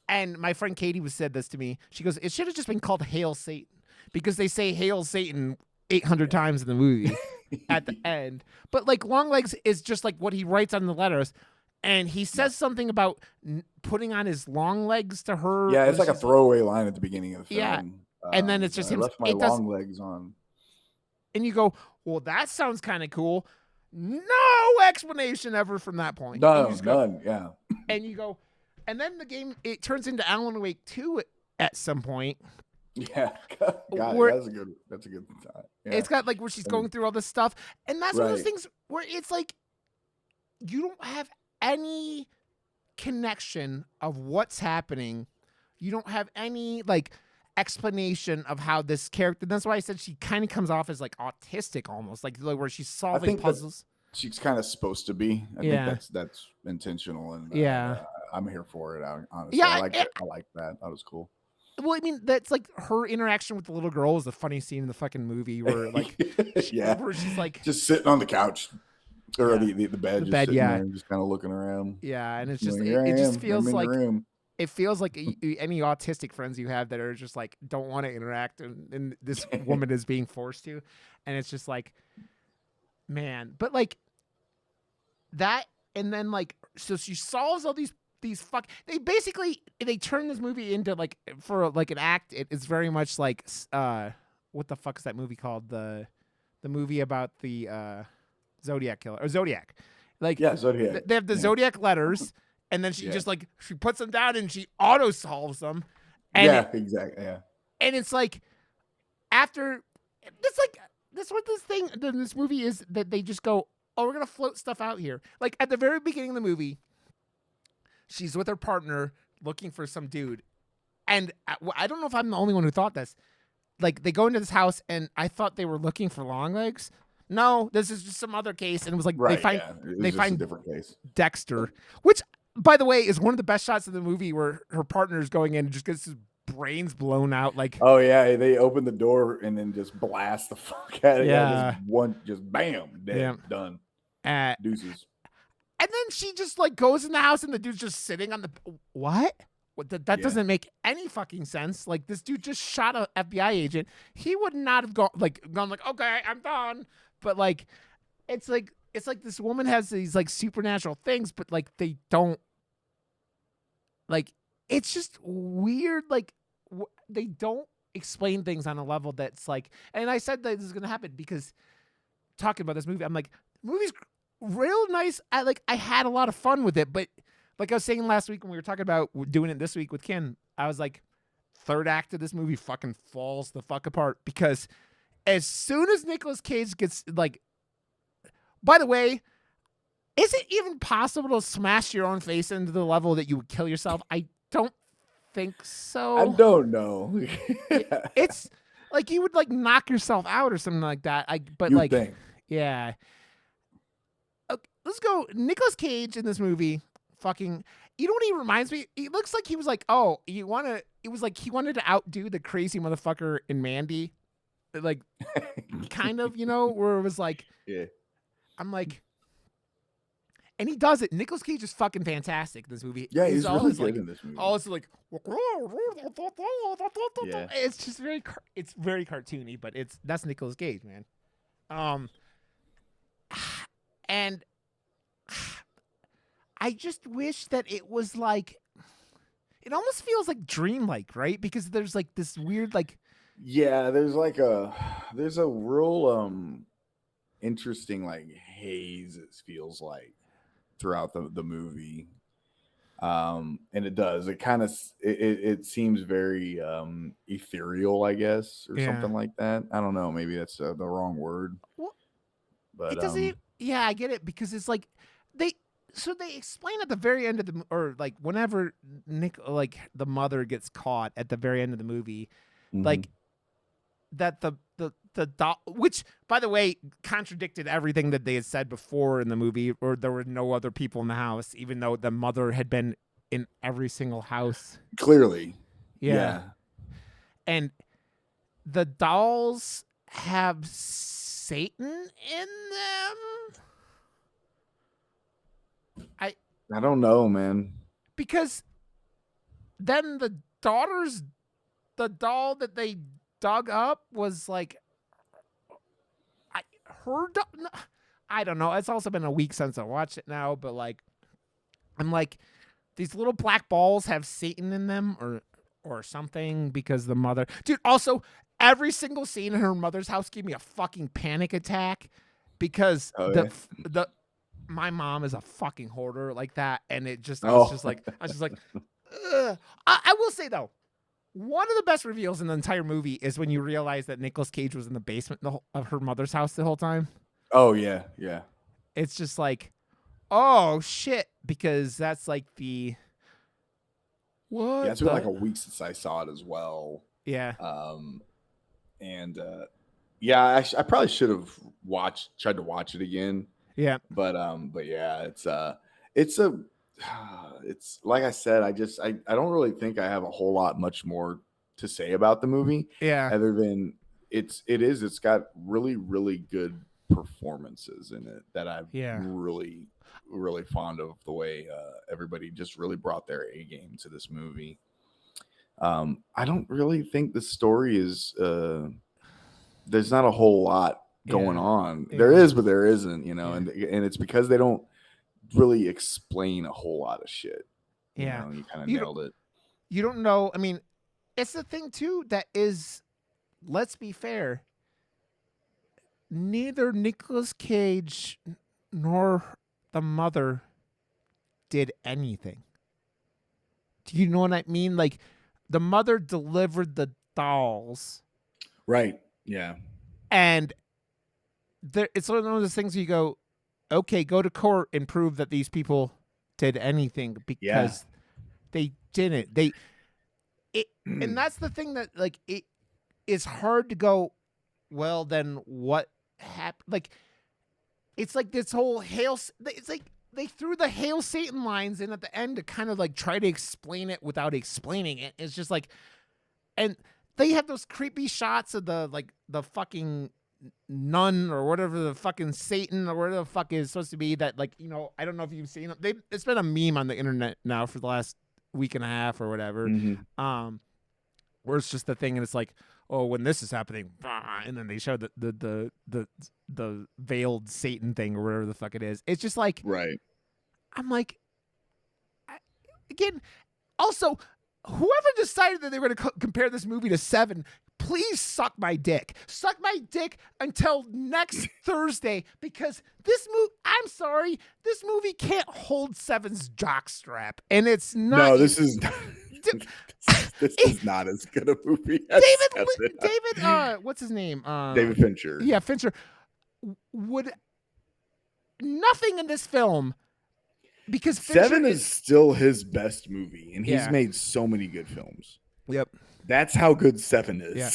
And my friend Katie said this to me. She goes, it should have just been called Hail Satan, because they say Hail Satan 800 times in the movie at the end. But like Longlegs is just like what he writes on the letters. And he says something about putting on his long legs to her. Yeah, it's like a throwaway line at the beginning of the film. Yeah. And then it's just him. I left my long legs on. And you go, well, that sounds kind of cool. No explanation ever from that point. None. Yeah. And you go, and then the game, it turns into Alan Wake 2 at some point. Yeah. God, that's a good thought. Yeah. It's got like where she's going through all this stuff. And that's one of those things where it's like, you don't have any connection of what's happening. You don't have any like explanation of how this character. That's why I said she kind of comes off as like autistic almost, like where she's solving puzzles. She's kind of supposed to be. I think that's intentional, and I'm here for it. Honestly, yeah, I like that. That was cool. Well, I mean, that's like her interaction with the little girl is a funny scene in the fucking movie where like, where she's like just sitting on the couch or the bed, just sitting there and just kind of looking around. Yeah, and it's just it just feels like it feels like any autistic friends you have that are just like don't want to interact, and this woman is being forced to, and it's just like, man, but like that, and then like so she solves all these they turn this movie into like for like an act. It's very much like what the fuck is that movie called, the movie about the Zodiac killer or Zodiac, like Zodiac. They have the Zodiac letters. And then she just like she puts them down and she auto solves them. And exactly. Yeah. And it's like after it's like that's what this movie is, that they just go, oh, we're gonna float stuff out here. Like at the very beginning of the movie, she's with her partner looking for some dude, and I don't know if I'm the only one who thought this. Like they go into this house, and I thought they were looking for Longlegs. No, this is just some other case, and it was like they find a different case, Dexter, which, by the way, is one of the best shots of the movie, where her partner's going in and just gets his brains blown out. Like, oh yeah, they open the door and then just blast the fuck out of it. Yeah, just bam, dead, done. Deuces. And then she just like goes in the house and the dude's just sitting on the what? That doesn't make any fucking sense. Like this dude just shot a FBI agent. He would not have gone like okay, I'm done. But like, it's like this woman has these like supernatural things, but like they don't. Like it's just weird. Like they don't explain things on a level that's like. And I said that this is gonna happen because talking about this movie, I'm like, the movie's real nice. I had a lot of fun with it, but like I was saying last week when we were talking about doing it this week with Ken, I was like, third act of this movie fucking falls the fuck apart, because as soon as Nicolas Cage gets like, by the way, is it even possible to smash your own face into the level that you would kill yourself? I don't think so. I don't know. It's like you would like knock yourself out or something like that. Yeah. Okay, let's go. Nicolas Cage in this movie, fucking. You know what he reminds me? He looks like he was like, oh, it was like he wanted to outdo the crazy motherfucker in Mandy, like, kind of, where it was like, yeah. I'm like, and he does it. Nicolas Cage is fucking fantastic in this movie. Yeah, he's really good in this movie. Also, like, it's just very cartoony, but that's Nicolas Cage, man. And I just wish that it was like, it almost feels like dreamlike, right? Because there's like this weird like, yeah, there's a real interesting like haze, it feels like, throughout the movie. And it does. It kind of it seems very ethereal, I guess, or Yeah. something like that. I don't know. Maybe that's the wrong word. Well, But it doesn't. Yeah, I get it because it's like they. So they explain at the very end of the or like whenever like the mother gets caught at the very end of the movie, mhm. like that the doll, which by the way contradicted everything that they had said before in the movie, or there were no other people in the house, even though the mother had been in every single house. Clearly, Yeah, yeah. and the dolls have Satan in them. I don't know, man. Because then the doll that they dug up was like I don't know. It's also been a week since I watched it now, but like I'm like these little black balls have Satan in them or something because the mother. Dude, also every single scene in her mother's house gave me a fucking panic attack because Oh yeah. the my mom is a fucking hoarder like that, and it just I Oh. was just like ugh. I will say though, one of the best reveals in the entire movie is when you realize that Nicolas Cage was in the basement of her mother's house the whole time. Oh yeah, yeah. It's just like, oh shit, because that's like the what? Yeah, it's been like a week since I saw it as well. Yeah. And yeah, I probably should have tried to watch it again. Yeah. But yeah, it's like I said, I don't really think I have a whole lot much more to say about the movie Yeah. other than it's got really, really good performances in it that I'm really, really fond of the way everybody just really brought their A game to this movie. I don't really think the story is there's not a whole lot going on. There is, but there isn't, and it's because they don't really explain a whole lot of shit. You kind of nailed it. You don't know. I mean, it's the thing too that is, let's be fair, neither Nicolas Cage nor the mother did anything. Do you know what I mean? Like, the mother delivered the dolls. Right. Yeah. And it's one of those things where you go, okay, go to court and prove that these people did anything because they didn't. And that's the thing that, like, it is hard to go, well, then what happened? Like, it's like this whole it's like they threw the Hail Satan lines in at the end to kind of like try to explain it without explaining it. It's just like, and they have those creepy shots of the fucking nun or whatever the fucking Satan or whatever the fuck is supposed to be that, like, I don't know if you've seen it. It's been a meme on the internet now for the last week and a half or whatever. Mm-hmm. Where it's just the thing and it's like, oh, when this is happening, and then they show the veiled Satan thing or whatever the fuck it is. It's just like, right. I'm like, again, also, whoever decided that they were going to compare this movie to Seven, please suck my dick. Suck my dick until next Thursday, because this movie, I'm sorry, this movie can't hold Seven's jockstrap, and it's not. No, this is not. This is not as good a movie as David, what's his name? David Fincher. Yeah, Fincher. Would nothing in this film, because Seven is still his best movie, and he's made so many good films. Yep. That's how good Seven is. Yeah.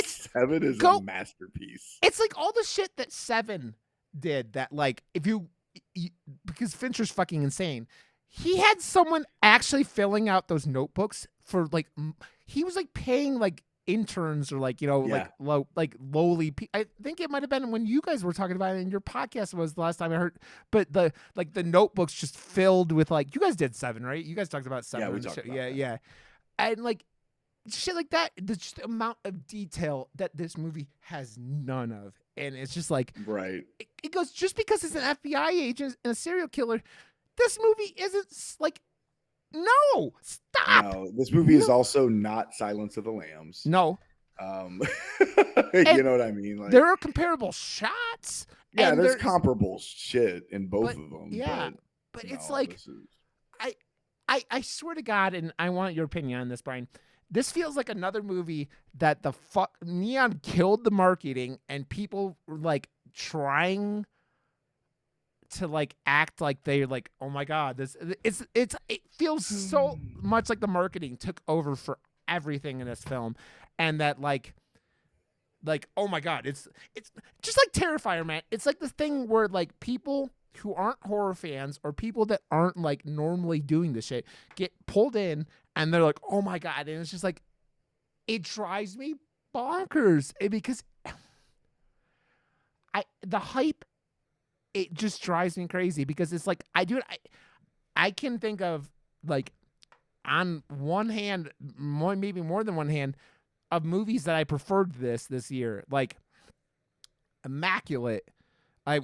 Seven is a masterpiece. It's like all the shit that Seven did that, like, if you because Fincher's fucking insane. He had someone actually filling out those notebooks for, like, he was like paying like interns or like, like lowly. I think it might have been when you guys were talking about it in your podcast was the last time I heard. But the notebooks just filled with, like, you guys did Seven, right? You guys talked about Seven. Yeah, we talked about that. Yeah. And like shit like that, the just amount of detail that this movie has none of. And it's just like, right. It goes, just because it's an FBI agent and a serial killer, this movie isn't like, no, stop. No, this movie is also not Silence of the Lambs. No. You know what I mean? Like, there are comparable shots. Yeah, there's comparable shit in both of them. Yeah, but it's like, I I swear to God, and I want your opinion on this, Brian. This feels like another movie that the fuck Neon killed the marketing and people were like trying to like act like they're like, oh my God, it feels so much like the marketing took over for everything in this film, and that like oh my God, it's just like Terrifier, man. It's like the thing where like people who aren't horror fans or people that aren't like normally doing this shit get pulled in and they're like, oh my God, and it's just like it drives me bonkers because the hype, it just drives me crazy because it's like I can think of like on one hand, maybe more than one hand, of movies that I preferred this year, like Immaculate. I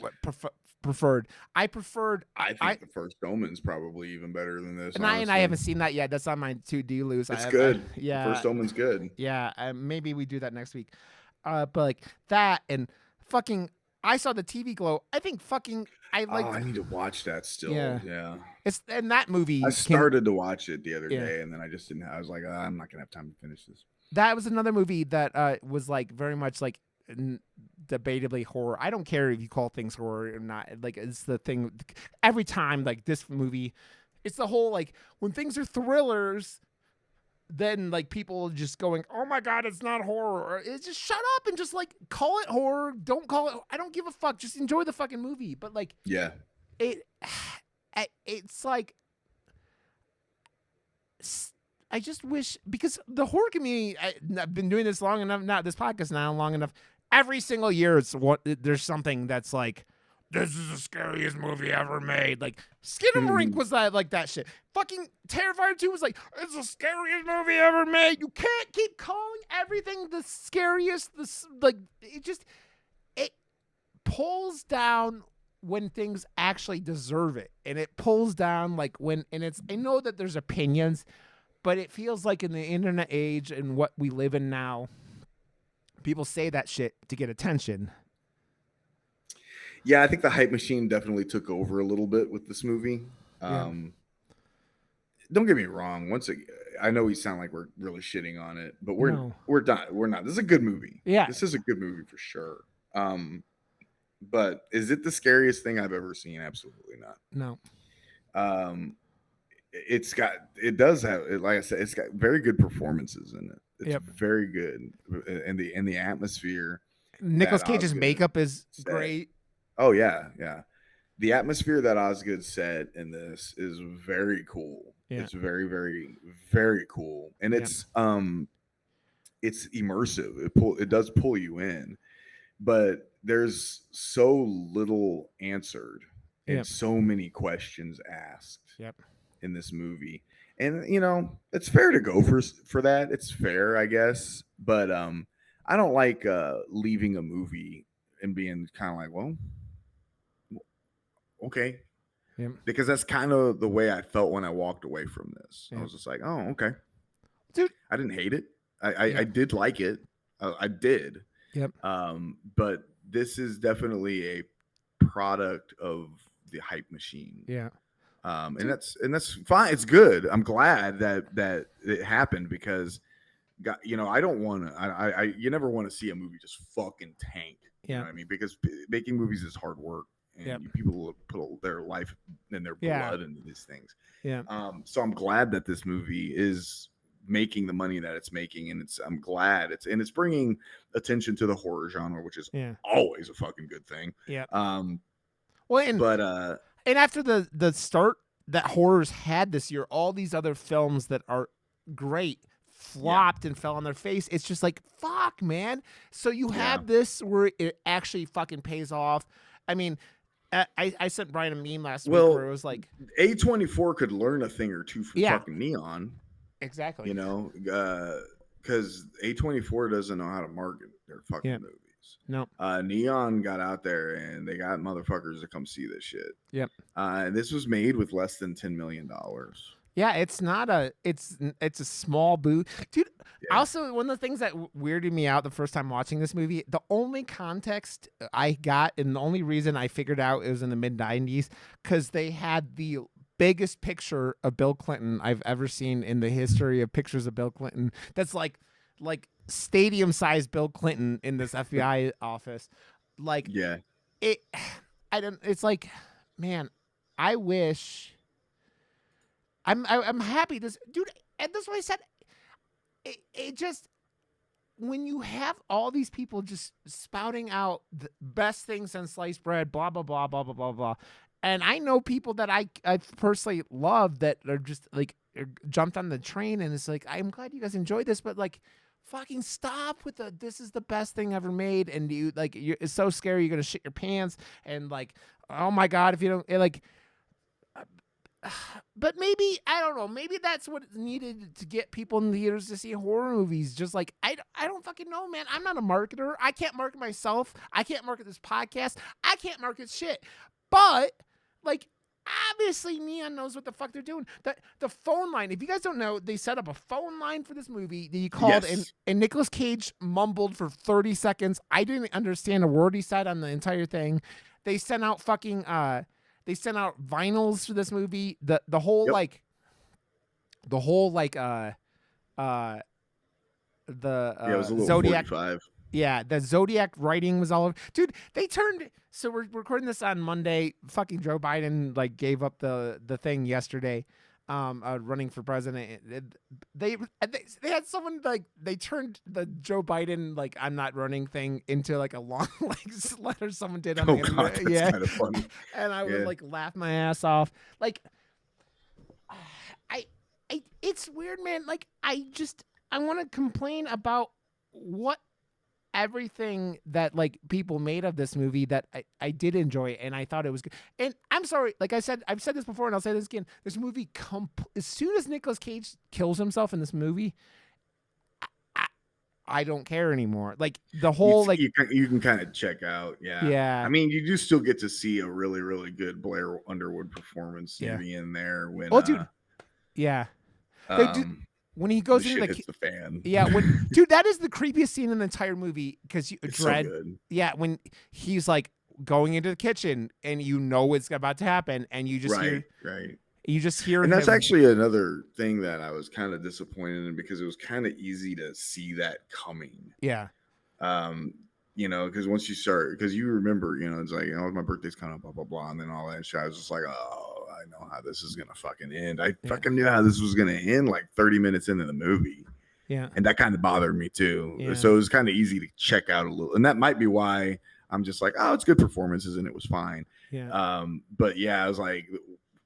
preferred. I think the First Omen's probably even better than this. And I haven't seen that yet. That's on my to-do list. It's good. Yeah, the First Omen's good. Yeah, maybe we do that next week. But like that and fucking, I saw the TV Glow. I think fucking I like. I need to watch that still. Yeah. It's and that movie. I started to watch it the other day, and then I just didn't. I was like, I'm not gonna have time to finish this. That was another movie that was like very much like debatably horror. I don't care if you call things horror or not. Like it's the thing every time. Like this movie, it's the whole like when things are thrillers, then like people just going, oh my God, it's not horror. Or it's just shut up and just like call it horror. Don't call it. I don't give a fuck. Just enjoy the fucking movie. But like, it's like. I just wish, because the horror community, I've been doing this long enough, not this podcast now long enough. Every single year, there's something that's like, this is the scariest movie ever made. Like Skinamarink was that shit. Fucking Terrifier 2 was like, it's the scariest movie ever made. You can't keep calling everything the scariest. It pulls down when things actually deserve it, and it pulls down like when, and it's. I know that there's opinions. But it feels like in the internet age and what we live in now, people say that shit to get attention. Yeah, I think the hype machine definitely took over a little bit with this movie. Don't get me wrong. I know we sound like we're really shitting on it, but we're not. We're not. This is a good movie. Yeah, this is a good movie for sure. But is it the scariest thing I've ever seen? Absolutely not. No. It does have, like I said, it's got very good performances in it. It's very good, and the atmosphere. Nicolas Cage's makeup is great. Oh yeah. The atmosphere that Osgood set in this is very cool. Yeah. It's very, very, very cool, and it's immersive. It does pull you in, but there's so little answered and so many questions asked. In this movie, and it's fair to go for that. It's fair, I guess, but I don't like leaving a movie and being kind of like, well, okay, because that's kind of the way I felt when I walked away from this. I was just like, oh, okay, dude, I didn't hate it. I did like it. I did. But this is definitely a product of the hype machine. And that's fine. It's good. I'm glad that it happened because, I don't want to. You never want to see a movie just fucking tank. You know what I mean? Because making movies is hard work, and people put their life and their blood into these things. So I'm glad that this movie is making the money that it's making, and I'm glad it's bringing attention to the horror genre, which is always a fucking good thing. And after the start that horrors had this year, all these other films that are great flopped and fell on their face. It's just like, fuck, man. So you have this where it actually fucking pays off. I mean, I sent Brian a meme last week where it was like, A24 could learn a thing or two from fucking Neon. Exactly. Because A24 doesn't know how to market their fucking movies. No. Neon got out there and they got motherfuckers to come see this shit. This was made with less than $10 million. Yeah, it's a small booth, dude. Also, one of the things that weirded me out the first time watching this movie, the only context I got and the only reason I figured out it was in the mid-90s because they had the biggest picture of Bill Clinton I've ever seen in the history of pictures of Bill Clinton. That's like stadium-sized Bill Clinton in this FBI office. Like Yeah. it, it's like, man, I wish. I'm happy. This dude, and that's what I said. It just, when you have all these people just spouting out the best things since sliced bread, blah blah blah blah blah blah blah, and I know people that I personally love that are just like jumped on the train, and it's like, I'm glad you guys enjoyed this, but like, fucking stop with the this is the best thing ever made, and you like it's so scary you're gonna shit your pants, and like, oh my god, if you don't like. But maybe, I don't know, maybe that's what is needed to get people in the theaters to see horror movies. Just like, I don't fucking know, man. I'm not a marketer. I can't market myself. I can't market this podcast. I can't market shit. But like, obviously Neon knows what the fuck they're doing. The phone line, if you guys don't know, they set up a phone line for this movie that you called, and Nicolas Cage mumbled for 30 seconds. I didn't understand a word he said on the entire thing. They sent out fucking they sent out vinyls for this movie. The whole it was a little Zodiac 45. Yeah, the Zodiac writing was all over. Dude, they turned. So we're recording this on Monday. Fucking Joe Biden like gave up the thing yesterday, running for president. They had someone like, they turned the Joe Biden like I'm not running thing into like a Longlegs letter someone did on the internet. That's Yeah, kind of funny. and I would like laugh my ass off. Like, it's weird, man. Like, I want to complain about what everything that like people made of this movie that I did enjoy, and I thought it was good. And I'm sorry, like I said, I've said this before and I'll say this again. This movie, as soon as Nicolas Cage kills himself in this movie, I don't care anymore. Like the whole you can kind of check out. Yeah. I mean, you do still get to see a really, really good Blair Underwood performance near the end there when dude. Yeah. When he goes into the fan. Yeah, dude, that is the creepiest scene in the entire movie because it's so good. Yeah, when he's like going into the kitchen and you know it's about to happen, and you just hear you just hear and him. That's actually another thing that I was kind of disappointed in, because it was kind of easy to see that coming. Yeah. You know, because once you start, because you remember, you know, it's like, oh, my birthday's coming up, blah blah blah, and then all that shit. I was just like, oh, I know how this is gonna fucking end. I fucking knew how this was gonna end like 30 minutes into the movie. Yeah. And that kind of bothered me too. Yeah. So it was kind of easy to check out a little, and that might be why I'm just like, oh, it's good performances and it was fine. Yeah. But yeah, I was like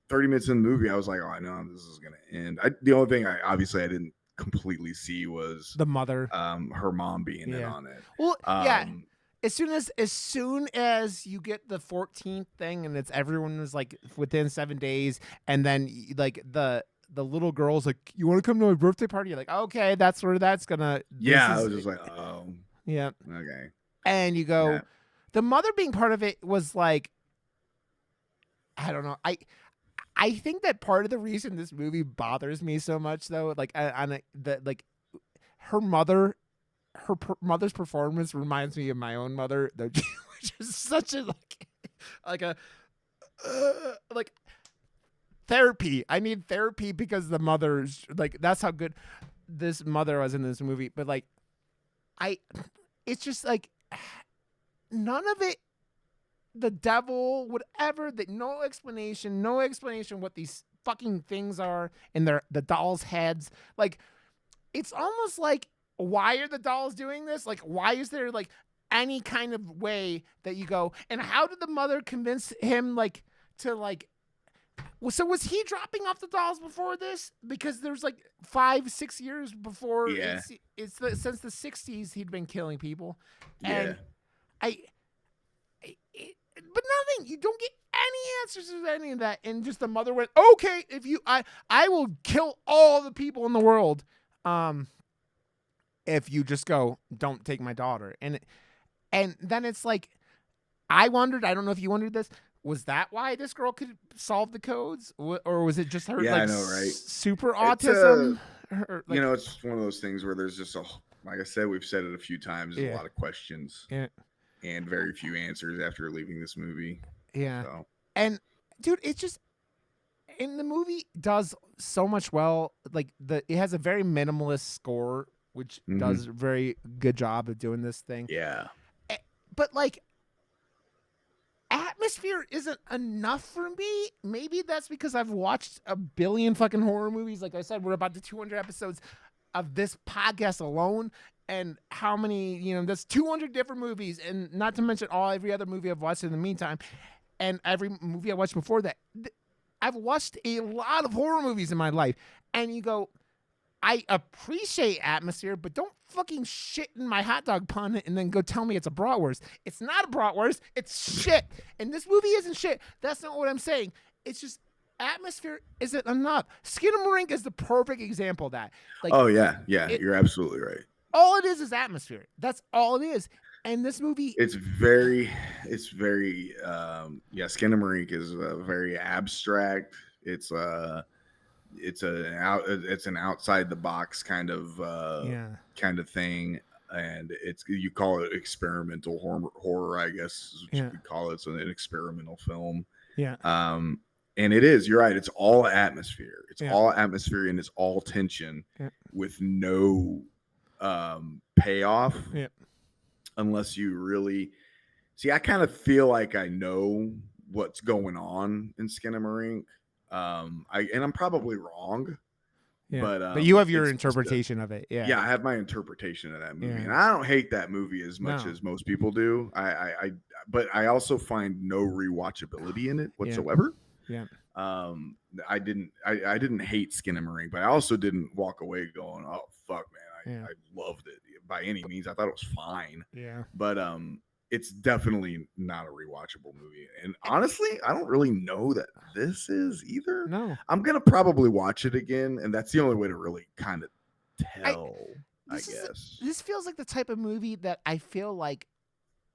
30 minutes in the movie, I was like, oh, I know how this is gonna end. The only thing I didn't completely see was the mother, her mom being in on it. Well, yeah. As soon as you get the 14th thing, and it's everyone was like within 7 days, and then like the little girl's like, you want to come to my birthday party? You're like, okay, that's where that's gonna. I was just like, oh, yeah, okay. And you go, the mother being part of it was like, I don't know, I think that part of the reason this movie bothers me so much, though, like her mother's performance reminds me of my own mother, which is such a like therapy. I need therapy because the mother's like, that's how good this mother was in this movie. But like, it's just like none of it. The devil, whatever. That no explanation what these fucking things are in the dolls' heads. Like, it's almost like, why are the dolls doing this? Like, why is there like any kind of way that you go, and how did the mother convince him like to like, so was he dropping off the dolls before this? Because there's like 5-6 years before, it's since the 60s he'd been killing people. And but nothing, you don't get any answers to any of that. And just the mother went, okay, if you, I will kill all the people in the world. If you just go, don't take my daughter. And then it's like, I wondered, I don't know if you wondered this, was that why this girl could solve the codes? Or was it just her like, I know, right? super autism? You know, it's one of those things where there's just like I said, we've said it a few times, there's a lot of questions and very few answers after leaving this movie. Yeah. So. And dude, it's just, And the movie does so much well. Like it has a very minimalist score, which does a very good job of doing this thing. Yeah. But like, atmosphere isn't enough for me. Maybe that's because I've watched a billion fucking horror movies. Like I said, we're about to 200 episodes of this podcast alone. And how many, there's 200 different movies, and not to mention every other movie I've watched in the meantime, and every movie I watched before that. I've watched a lot of horror movies in my life, and you go, I appreciate atmosphere, but don't fucking shit in my hot dog pun and then go tell me it's a bratwurst. It's not a bratwurst. It's shit. And this movie isn't shit. That's not what I'm saying. It's just atmosphere isn't enough. Skinamarink is the perfect example of that. Like, oh yeah, you're absolutely right. All it is atmosphere. That's all it is. And this movie, it's very Skinamarink is very abstract. It's an outside the box kind of thing, and you call it experimental horror, I guess is what you could call it. It's an experimental film. Yeah. And it is, you're right, it's all atmosphere. It's all atmosphere, and it's all tension with no payoff. Yeah. Unless you really see, I kind of feel like I know what's going on in Skinamarink. I'm probably wrong. Yeah. But you have your interpretation of it. Yeah. Yeah, I have my interpretation of that movie. And I don't hate that movie as much as most people do. But I also find no rewatchability in it whatsoever. Yeah. I didn't hate Skinamarink, but I also didn't walk away going, oh fuck, man, I loved it by any means. I thought it was fine. Yeah. But it's definitely not a rewatchable movie. And honestly, I don't really know that this is either. No. I'm gonna probably watch it again, and that's the only way to really kind of tell, I guess. This feels like the type of movie that I feel like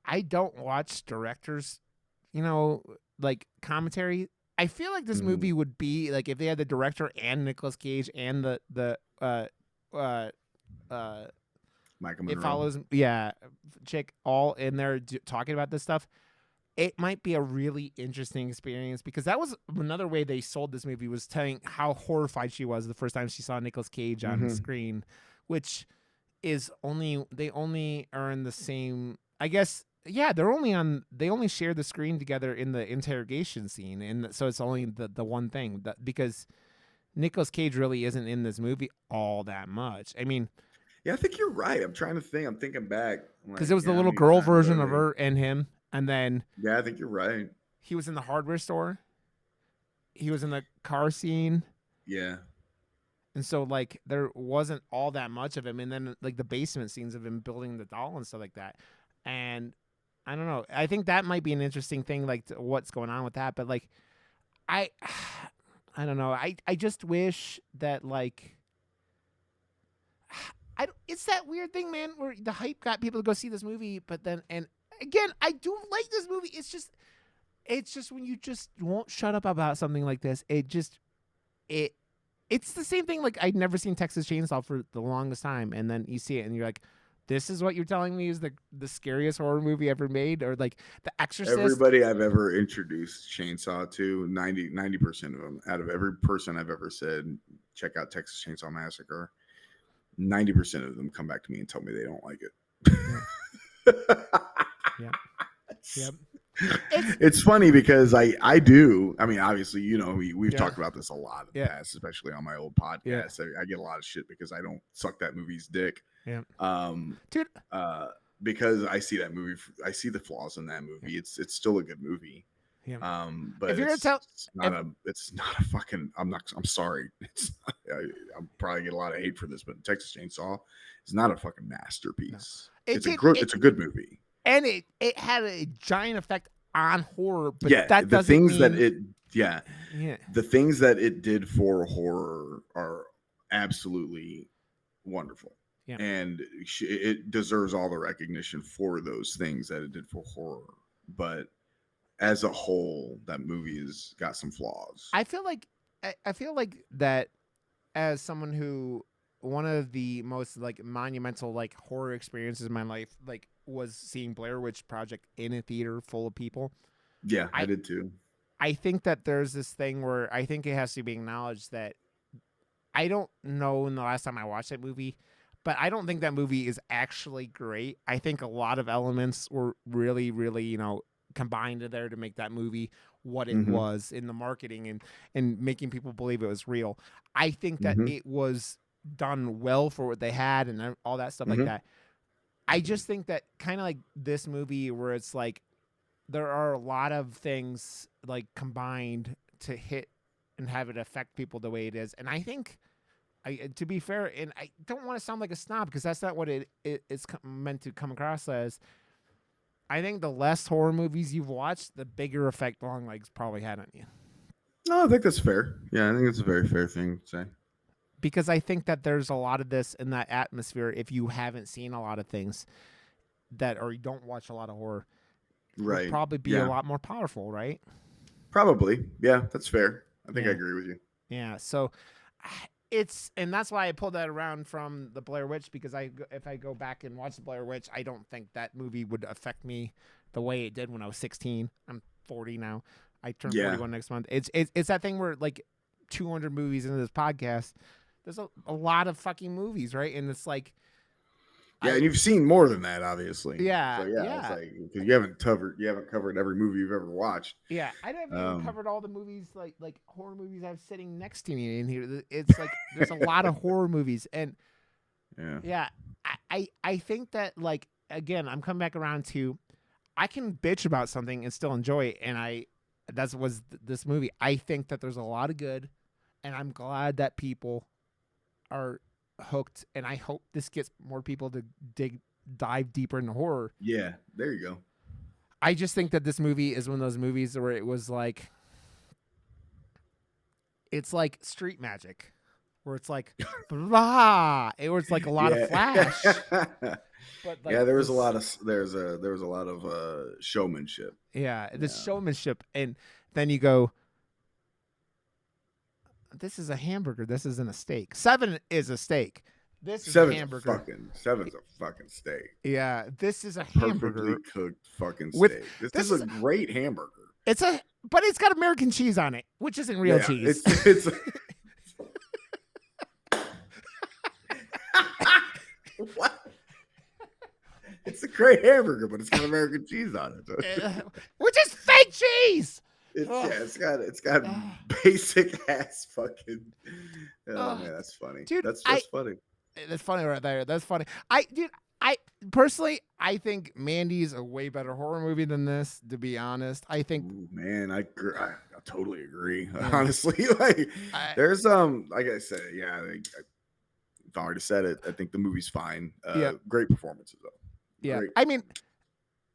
I don't watch directors, like commentary. I feel like this movie would be like if they had the director and Nicolas Cage and the Michael Monroe. It follows, chick all in there talking about this stuff. It might be a really interesting experience, because that was another way they sold this movie, was telling how horrified she was the first time she saw Nicolas Cage on the screen, which is they only are in the same, I guess. Yeah, they only share the screen together in the interrogation scene, and so it's only the one thing because Nicolas Cage really isn't in this movie all that much. I mean, yeah, I think you're right. I'm trying to think. I'm thinking back because it was the little girl version of her and him, and then I think you're right. He was in the hardware store. He was in the car scene. Yeah. And so, like, there wasn't all that much of him, and then like the basement scenes of him building the doll and stuff like that, and I don't know. I think that might be an interesting thing, like what's going on with that. But like, I don't know. I just wish that like, it's that weird thing, man, where the hype got people to go see this movie, but then, and again, I do like this movie. It's just when you just won't shut up about something like this. It's the same thing. Like, I'd never seen Texas Chainsaw for the longest time, and then you see it, and you're like, this is what you're telling me is the scariest horror movie ever made? Or like The Exorcist? Everybody I've ever introduced Chainsaw to, 90% of them, out of every person I've ever said, check out Texas Chainsaw Massacre, 90% of them come back to me and tell me they don't like it. Yeah. Yep. It's funny because I do. I mean, obviously, we've talked about this a lot in the past, especially on my old podcast. I get a lot of shit because I don't suck that movie's dick. Yeah. Dude. Because I see that movie, I see the flaws in that movie. It's still a good movie. Yeah. But if you're it's not a fucking. I'm sorry. I'll probably get a lot of hate for this, but Texas Chainsaw is not a fucking masterpiece. No. It's a good movie. And it had a giant effect on horror, but the things that it did for horror are absolutely wonderful. Yeah. And it deserves all the recognition for those things that it did for horror. But as a whole, that movie has got some flaws. I feel like that as someone who, one of the most like monumental like horror experiences in my life was seeing Blair Witch Project in a theater full of people. Yeah, I did too. I think that there's this thing where I think it has to be acknowledged that I don't know in the last time I watched that movie, but I don't think that movie is actually great. I think a lot of elements were really, really, combined in there to make that movie what it Mm-hmm. was in the marketing and making people believe it was real. I think that Mm-hmm. it was done well for what they had and all that stuff like Mm-hmm. that. I just think that kind of like this movie where it's like there are a lot of things like combined to hit and have it affect people the way it is. And I think, to be fair, and I don't want to sound like a snob because that's not what it's meant to come across as. I think the less horror movies you've watched, the bigger effect Longlegs probably had on you. No, I think that's fair. Yeah, I think it's a very fair thing to say. Because I think that there's a lot of this in that atmosphere if you haven't seen a lot of things or you don't watch a lot of horror. Right. Would probably be a lot more powerful, right? Probably. Yeah, that's fair. I think I Yeah. agree with you. Yeah. So and that's why I pulled that around from the Blair Witch, because if I go back and watch the Blair Witch, I don't think that movie would affect me the way it did when I was 16. I'm 40 now. I turn 41 next month. It's that thing where like 200 movies into this podcast, there's a lot of fucking movies, right? And it's like, yeah, and you've seen more than that, obviously. Yeah, So yeah. It's like, because you haven't covered every movie you've ever watched. Yeah, I haven't even covered all the movies like horror movies I have sitting next to me in here. It's like there's a lot of horror movies, and I think that, like, again, I'm coming back around to I can bitch about something and still enjoy it, and that was this movie. I think that there's a lot of good, and I'm glad that people are hooked, and I hope this gets more people to dive deeper into horror. Yeah, there you go. I just think that this movie is one of those movies where it was like, it's like street magic, where it's like, blah, where it's like a lot of flash. But like yeah, there was a lot of showmanship. Yeah, this showmanship, and then you go, this is a hamburger. This isn't a steak. 7 is a steak. This is a hamburger. 7's a fucking steak. Yeah, this is a Perfectly hamburger. cooked fucking steak. This is a great hamburger. But it's got American cheese on it, which isn't real cheese. It's what? It's a great hamburger, but it's got American cheese on it, which is fake cheese. It's got basic ass fucking. Oh man, that's funny, dude. That's funny. That's funny right there. That's funny. I personally, I think Mandy's a way better horror movie than this. To be honest, I think. Ooh, man, I totally agree. Yeah. Honestly, like there's like I said, I've already said it. I think the movie's fine. Great performances though. Yeah, great. I mean,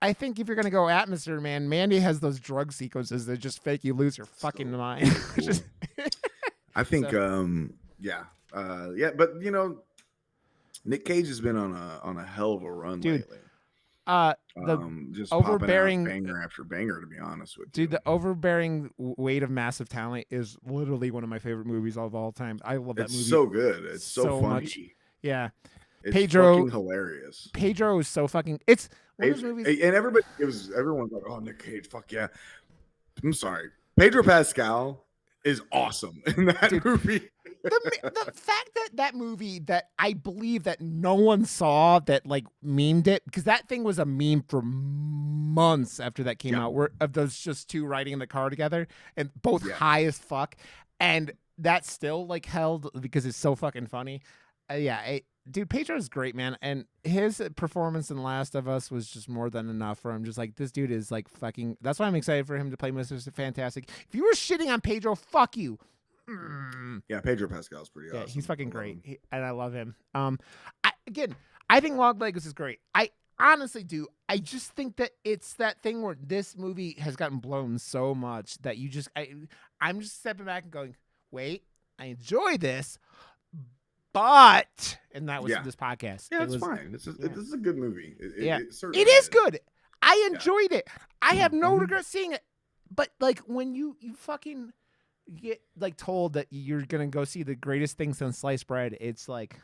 I think if you're gonna go atmosphere, man, Mandy has those drug sequences that just fake you lose your fucking mind. Cool. I think, but Nick Cage has been on a hell of a run lately. Just overbearing banger after banger, to be honest with you. Dude, the overbearing weight of massive talent is literally one of my favorite movies of all time. I love that movie. It's so good. It's so funny. Much. Yeah. It's Pedro, fucking hilarious. Pedro is so fucking. It's one of those movies. And everyone's like, "Oh, Nick Cage, fuck yeah." I'm sorry, Pedro Pascal is awesome in that movie. The fact that movie that I believe that no one saw that like memed it, because that thing was a meme for months after that came out, where of those just two riding in the car together and both high as fuck, and that still like held because it's so fucking funny. Dude, Pedro's great, man, and his performance in Last of Us was just more than enough for him. Just like, this dude is like fucking. That's why I'm excited for him to play Mr. Fantastic. If you were shitting on Pedro, fuck you. Yeah, Pedro Pascal's pretty awesome. Yeah, he's fucking great, and I love him. I think Longlegs is great. I honestly do. I just think that it's that thing where this movie has gotten blown so much that I'm just stepping back and going, wait, I enjoy this. But, and that was this podcast. Yeah, it's fine. This is a good movie. It is good. I enjoyed it. I have no regret seeing it. But like when you fucking get like told that you're gonna go see the greatest thing since sliced bread, it's like,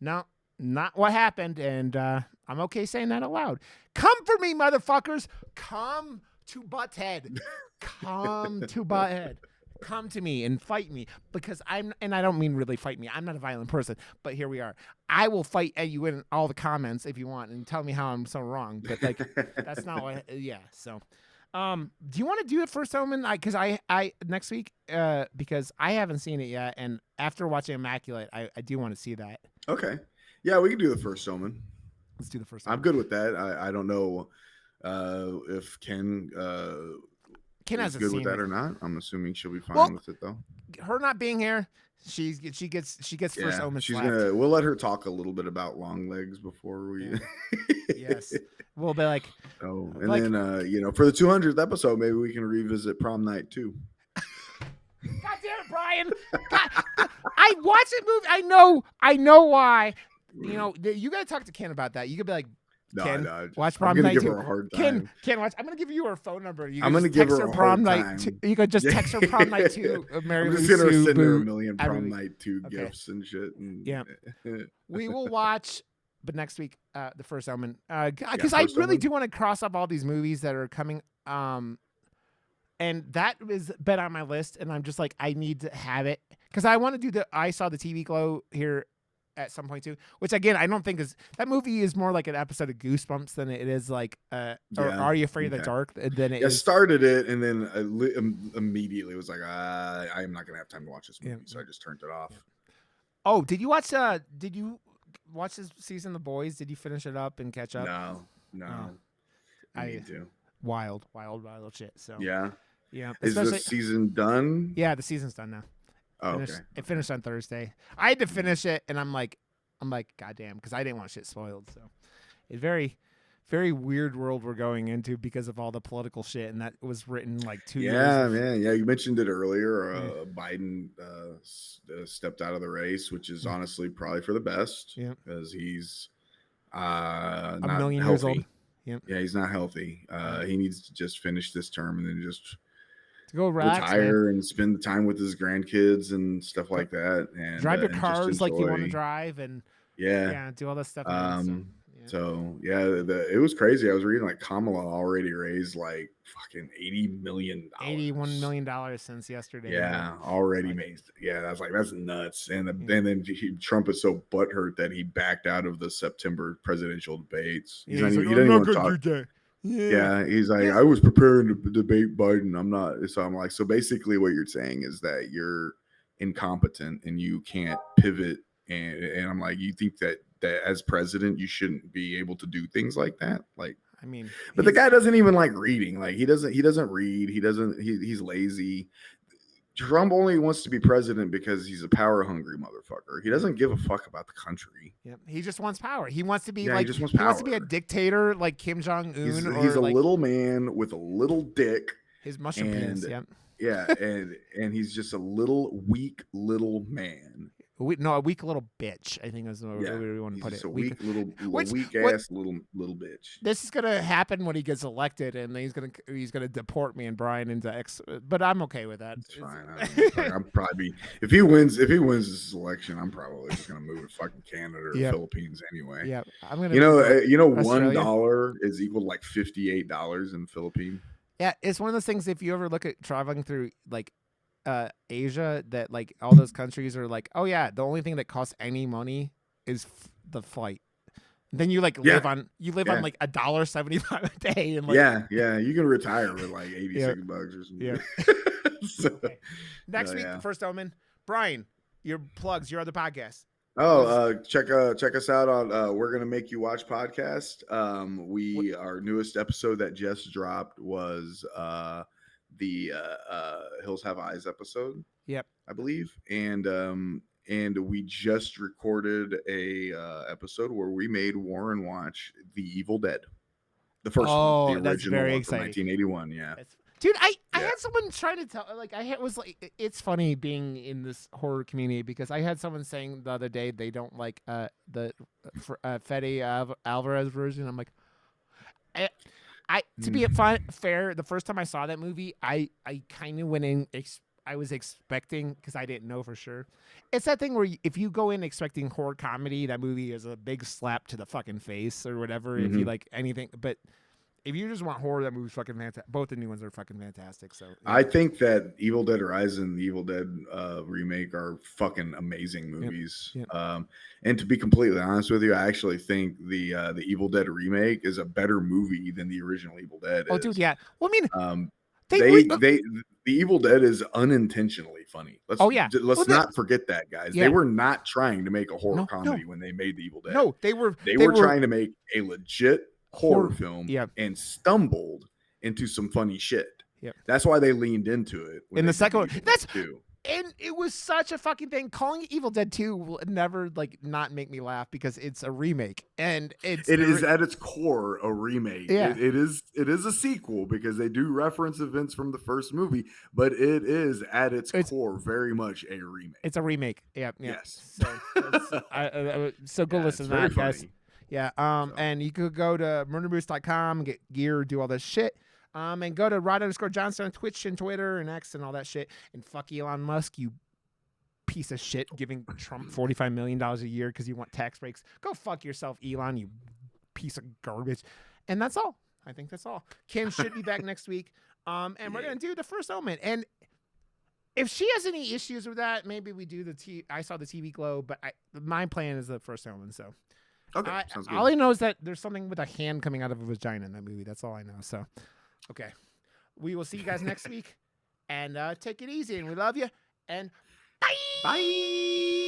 no, not what happened. And I'm okay saying that aloud. Come for me, motherfuckers. Come to Butthead. Come to Butthead. Come to me and fight me because and I don't mean really fight me. I'm not a violent person, but here we are. I will fight at you in all the comments if you want and tell me how I'm so wrong. But like, that's not what. Yeah. So, do you want to do it first, Omen? Because I next week, because I haven't seen it yet, and after watching Immaculate, I do want to see that. Okay. Yeah, we can do the first Omen. Let's do the first. I'm good with that. I don't know if Ken hasn't good seen with that it. or not. I'm assuming she'll be fine with it though. Her not being here, she gets first Omen. We'll let her talk a little bit about Longlegs before we. Yeah. Yes, we'll be like. Oh, and like, then for the 200th episode, maybe we can revisit Prom Night too. God damn it, Brian! God, I watched the movie. I know why. You gotta talk to Ken about that. You could be like, Ken, watch Prom Night too. Ken, watch. I'm gonna give you her phone number. I'm gonna give her Prom Night. You could just text her Prom Night 2. Mary Lou Sue. Send her a Boo. million Prom Night 2 gifts and shit. Yeah, we will watch. But next week, the first Omen, because I really do want to cross up all these movies that are coming. And that has been on my list, and I'm just like, I need to have it because I want to do I saw the TV Glow here at some point too, which again I don't think that movie is more like an episode of Goosebumps than it is like or Are You Afraid of the Dark? Than it is. Started it and then immediately was like, I'm not gonna have time to watch this movie, so I just turned it off. Oh, did you watch? Did you watch this season of The Boys? Did you finish it up and catch up? No. I need to. Wild shit. So yeah. Is the season done? Yeah, the season's done now. Oh, It finished on Thursday. I had to finish it, and I'm like, goddamn, because I didn't want shit spoiled. So, it's very, very weird world we're going into because of all the political shit, and that was written like 2 years. Yeah, man. Yeah, you mentioned it earlier. Biden stepped out of the race, which is honestly probably for the best. Yeah, because he's not a million healthy. Years old. Yep. Yeah, he's not healthy. He needs to just finish this term and then just to go relax, retire and spend time with his grandkids and stuff like that, and drive your cars like you want to drive, and do all that stuff. It was crazy. I was reading like Kamala already raised like fucking $80 million, $81 million since yesterday. Yeah, already made. Yeah, I was like, that's nuts. And then Trump is so butthurt that he backed out of the September presidential debates. He doesn't even want to talk. Yeah, he's like, I was preparing to debate Biden. I'm not. So I'm like, so basically what you're saying is that you're incompetent and you can't pivot. And I'm like, you think that as president, you shouldn't be able to do things like that? Like, I mean, but the guy doesn't even like reading. Like he doesn't read. He's lazy. Trump only wants to be president because he's a power hungry motherfucker. He doesn't give a fuck about the country. Yeah, he just wants power. He wants to be he wants to be a dictator like Kim Jong-un. He's a little man with a little dick. His mushroom penis. Yep. Yeah, and he's just a little weak little man. A weak little bitch. I think is the way we want to put it. A weak ass little bitch. This is gonna happen when he gets elected, and he's gonna deport me and Brian into X. But I'm okay with that. It's fine. I'm probably if he wins this election, I'm probably just gonna move to fucking Canada or the Philippines anyway. Yeah, I'm gonna. $1 is equal to like $58 in the Philippines. Yeah, it's one of those things. If you ever look at traveling through like Asia, that like all those countries are like, oh yeah, the only thing that costs any money is the flight. Then you like live on on like $1.75 a day, and like you can retire with like $86 or something. Yeah. Okay. Next week, the first Omen. Brian, your plugs, your other podcast. Check us out on We're Gonna Make You Watch podcast. Our newest episode that just dropped was the Hills Have Eyes episode. Yep, I believe, and we just recorded a episode where we made Warren watch The Evil Dead, the first one, the original one from 1981. Yeah. Dude, I had someone trying to tell, like, was like, it's funny being in this horror community because I had someone saying the other day they don't like the Fede Alvarez version. I'm like, to be fair, the first time I saw that movie, I kind of went in, I was expecting, because I didn't know for sure. It's that thing where if you go in expecting horror comedy, that movie is a big slap to the fucking face or whatever, if you like anything, but if you just want horror, that movie's fucking fantastic. Both the new ones are fucking fantastic. So I think that Evil Dead Rise and the Evil Dead remake are fucking amazing movies. Yep. And to be completely honest with you, I actually think the Evil Dead remake is a better movie than the original Evil Dead. Oh, is. dude, yeah. Well, I mean, The Evil Dead is unintentionally funny. Let's Well, not forget that, guys. Yeah. They were not trying to make a horror No, comedy when they made the Evil Dead. No, they were trying to make a legit horror film Yeah. and stumbled into some funny shit. Yep. That's why they leaned into it. In the second one, too. And it was such a fucking thing. Calling it Evil Dead 2 will never like not make me laugh because it's a remake and it is at its core a remake. Yeah. It is a sequel because they do reference events from the first movie, but it is at its core very much a remake. It's a remake. Yeah. Yes. So go listen to that, guys. Funny. Yeah. And you could go to murderboost.com, get gear, do all this shit. And go to Rod_Johnson on Twitch and Twitter and X and all that shit. And fuck Elon Musk, you piece of shit, giving Trump $45 million a year because you want tax breaks. Go fuck yourself, Elon, you piece of garbage. And that's all. I think that's all. Kim should be back next week. And we're going to do the first Omen. And if she has any issues with that, maybe we do I saw the TV Glow, but my plan is the first Omen, so. Okay, sounds good. All I know is that there's something with a hand coming out of a vagina in that movie. That's all I know, so. Okay. We will see you guys next week. And take it easy. And we love you. And bye. Bye.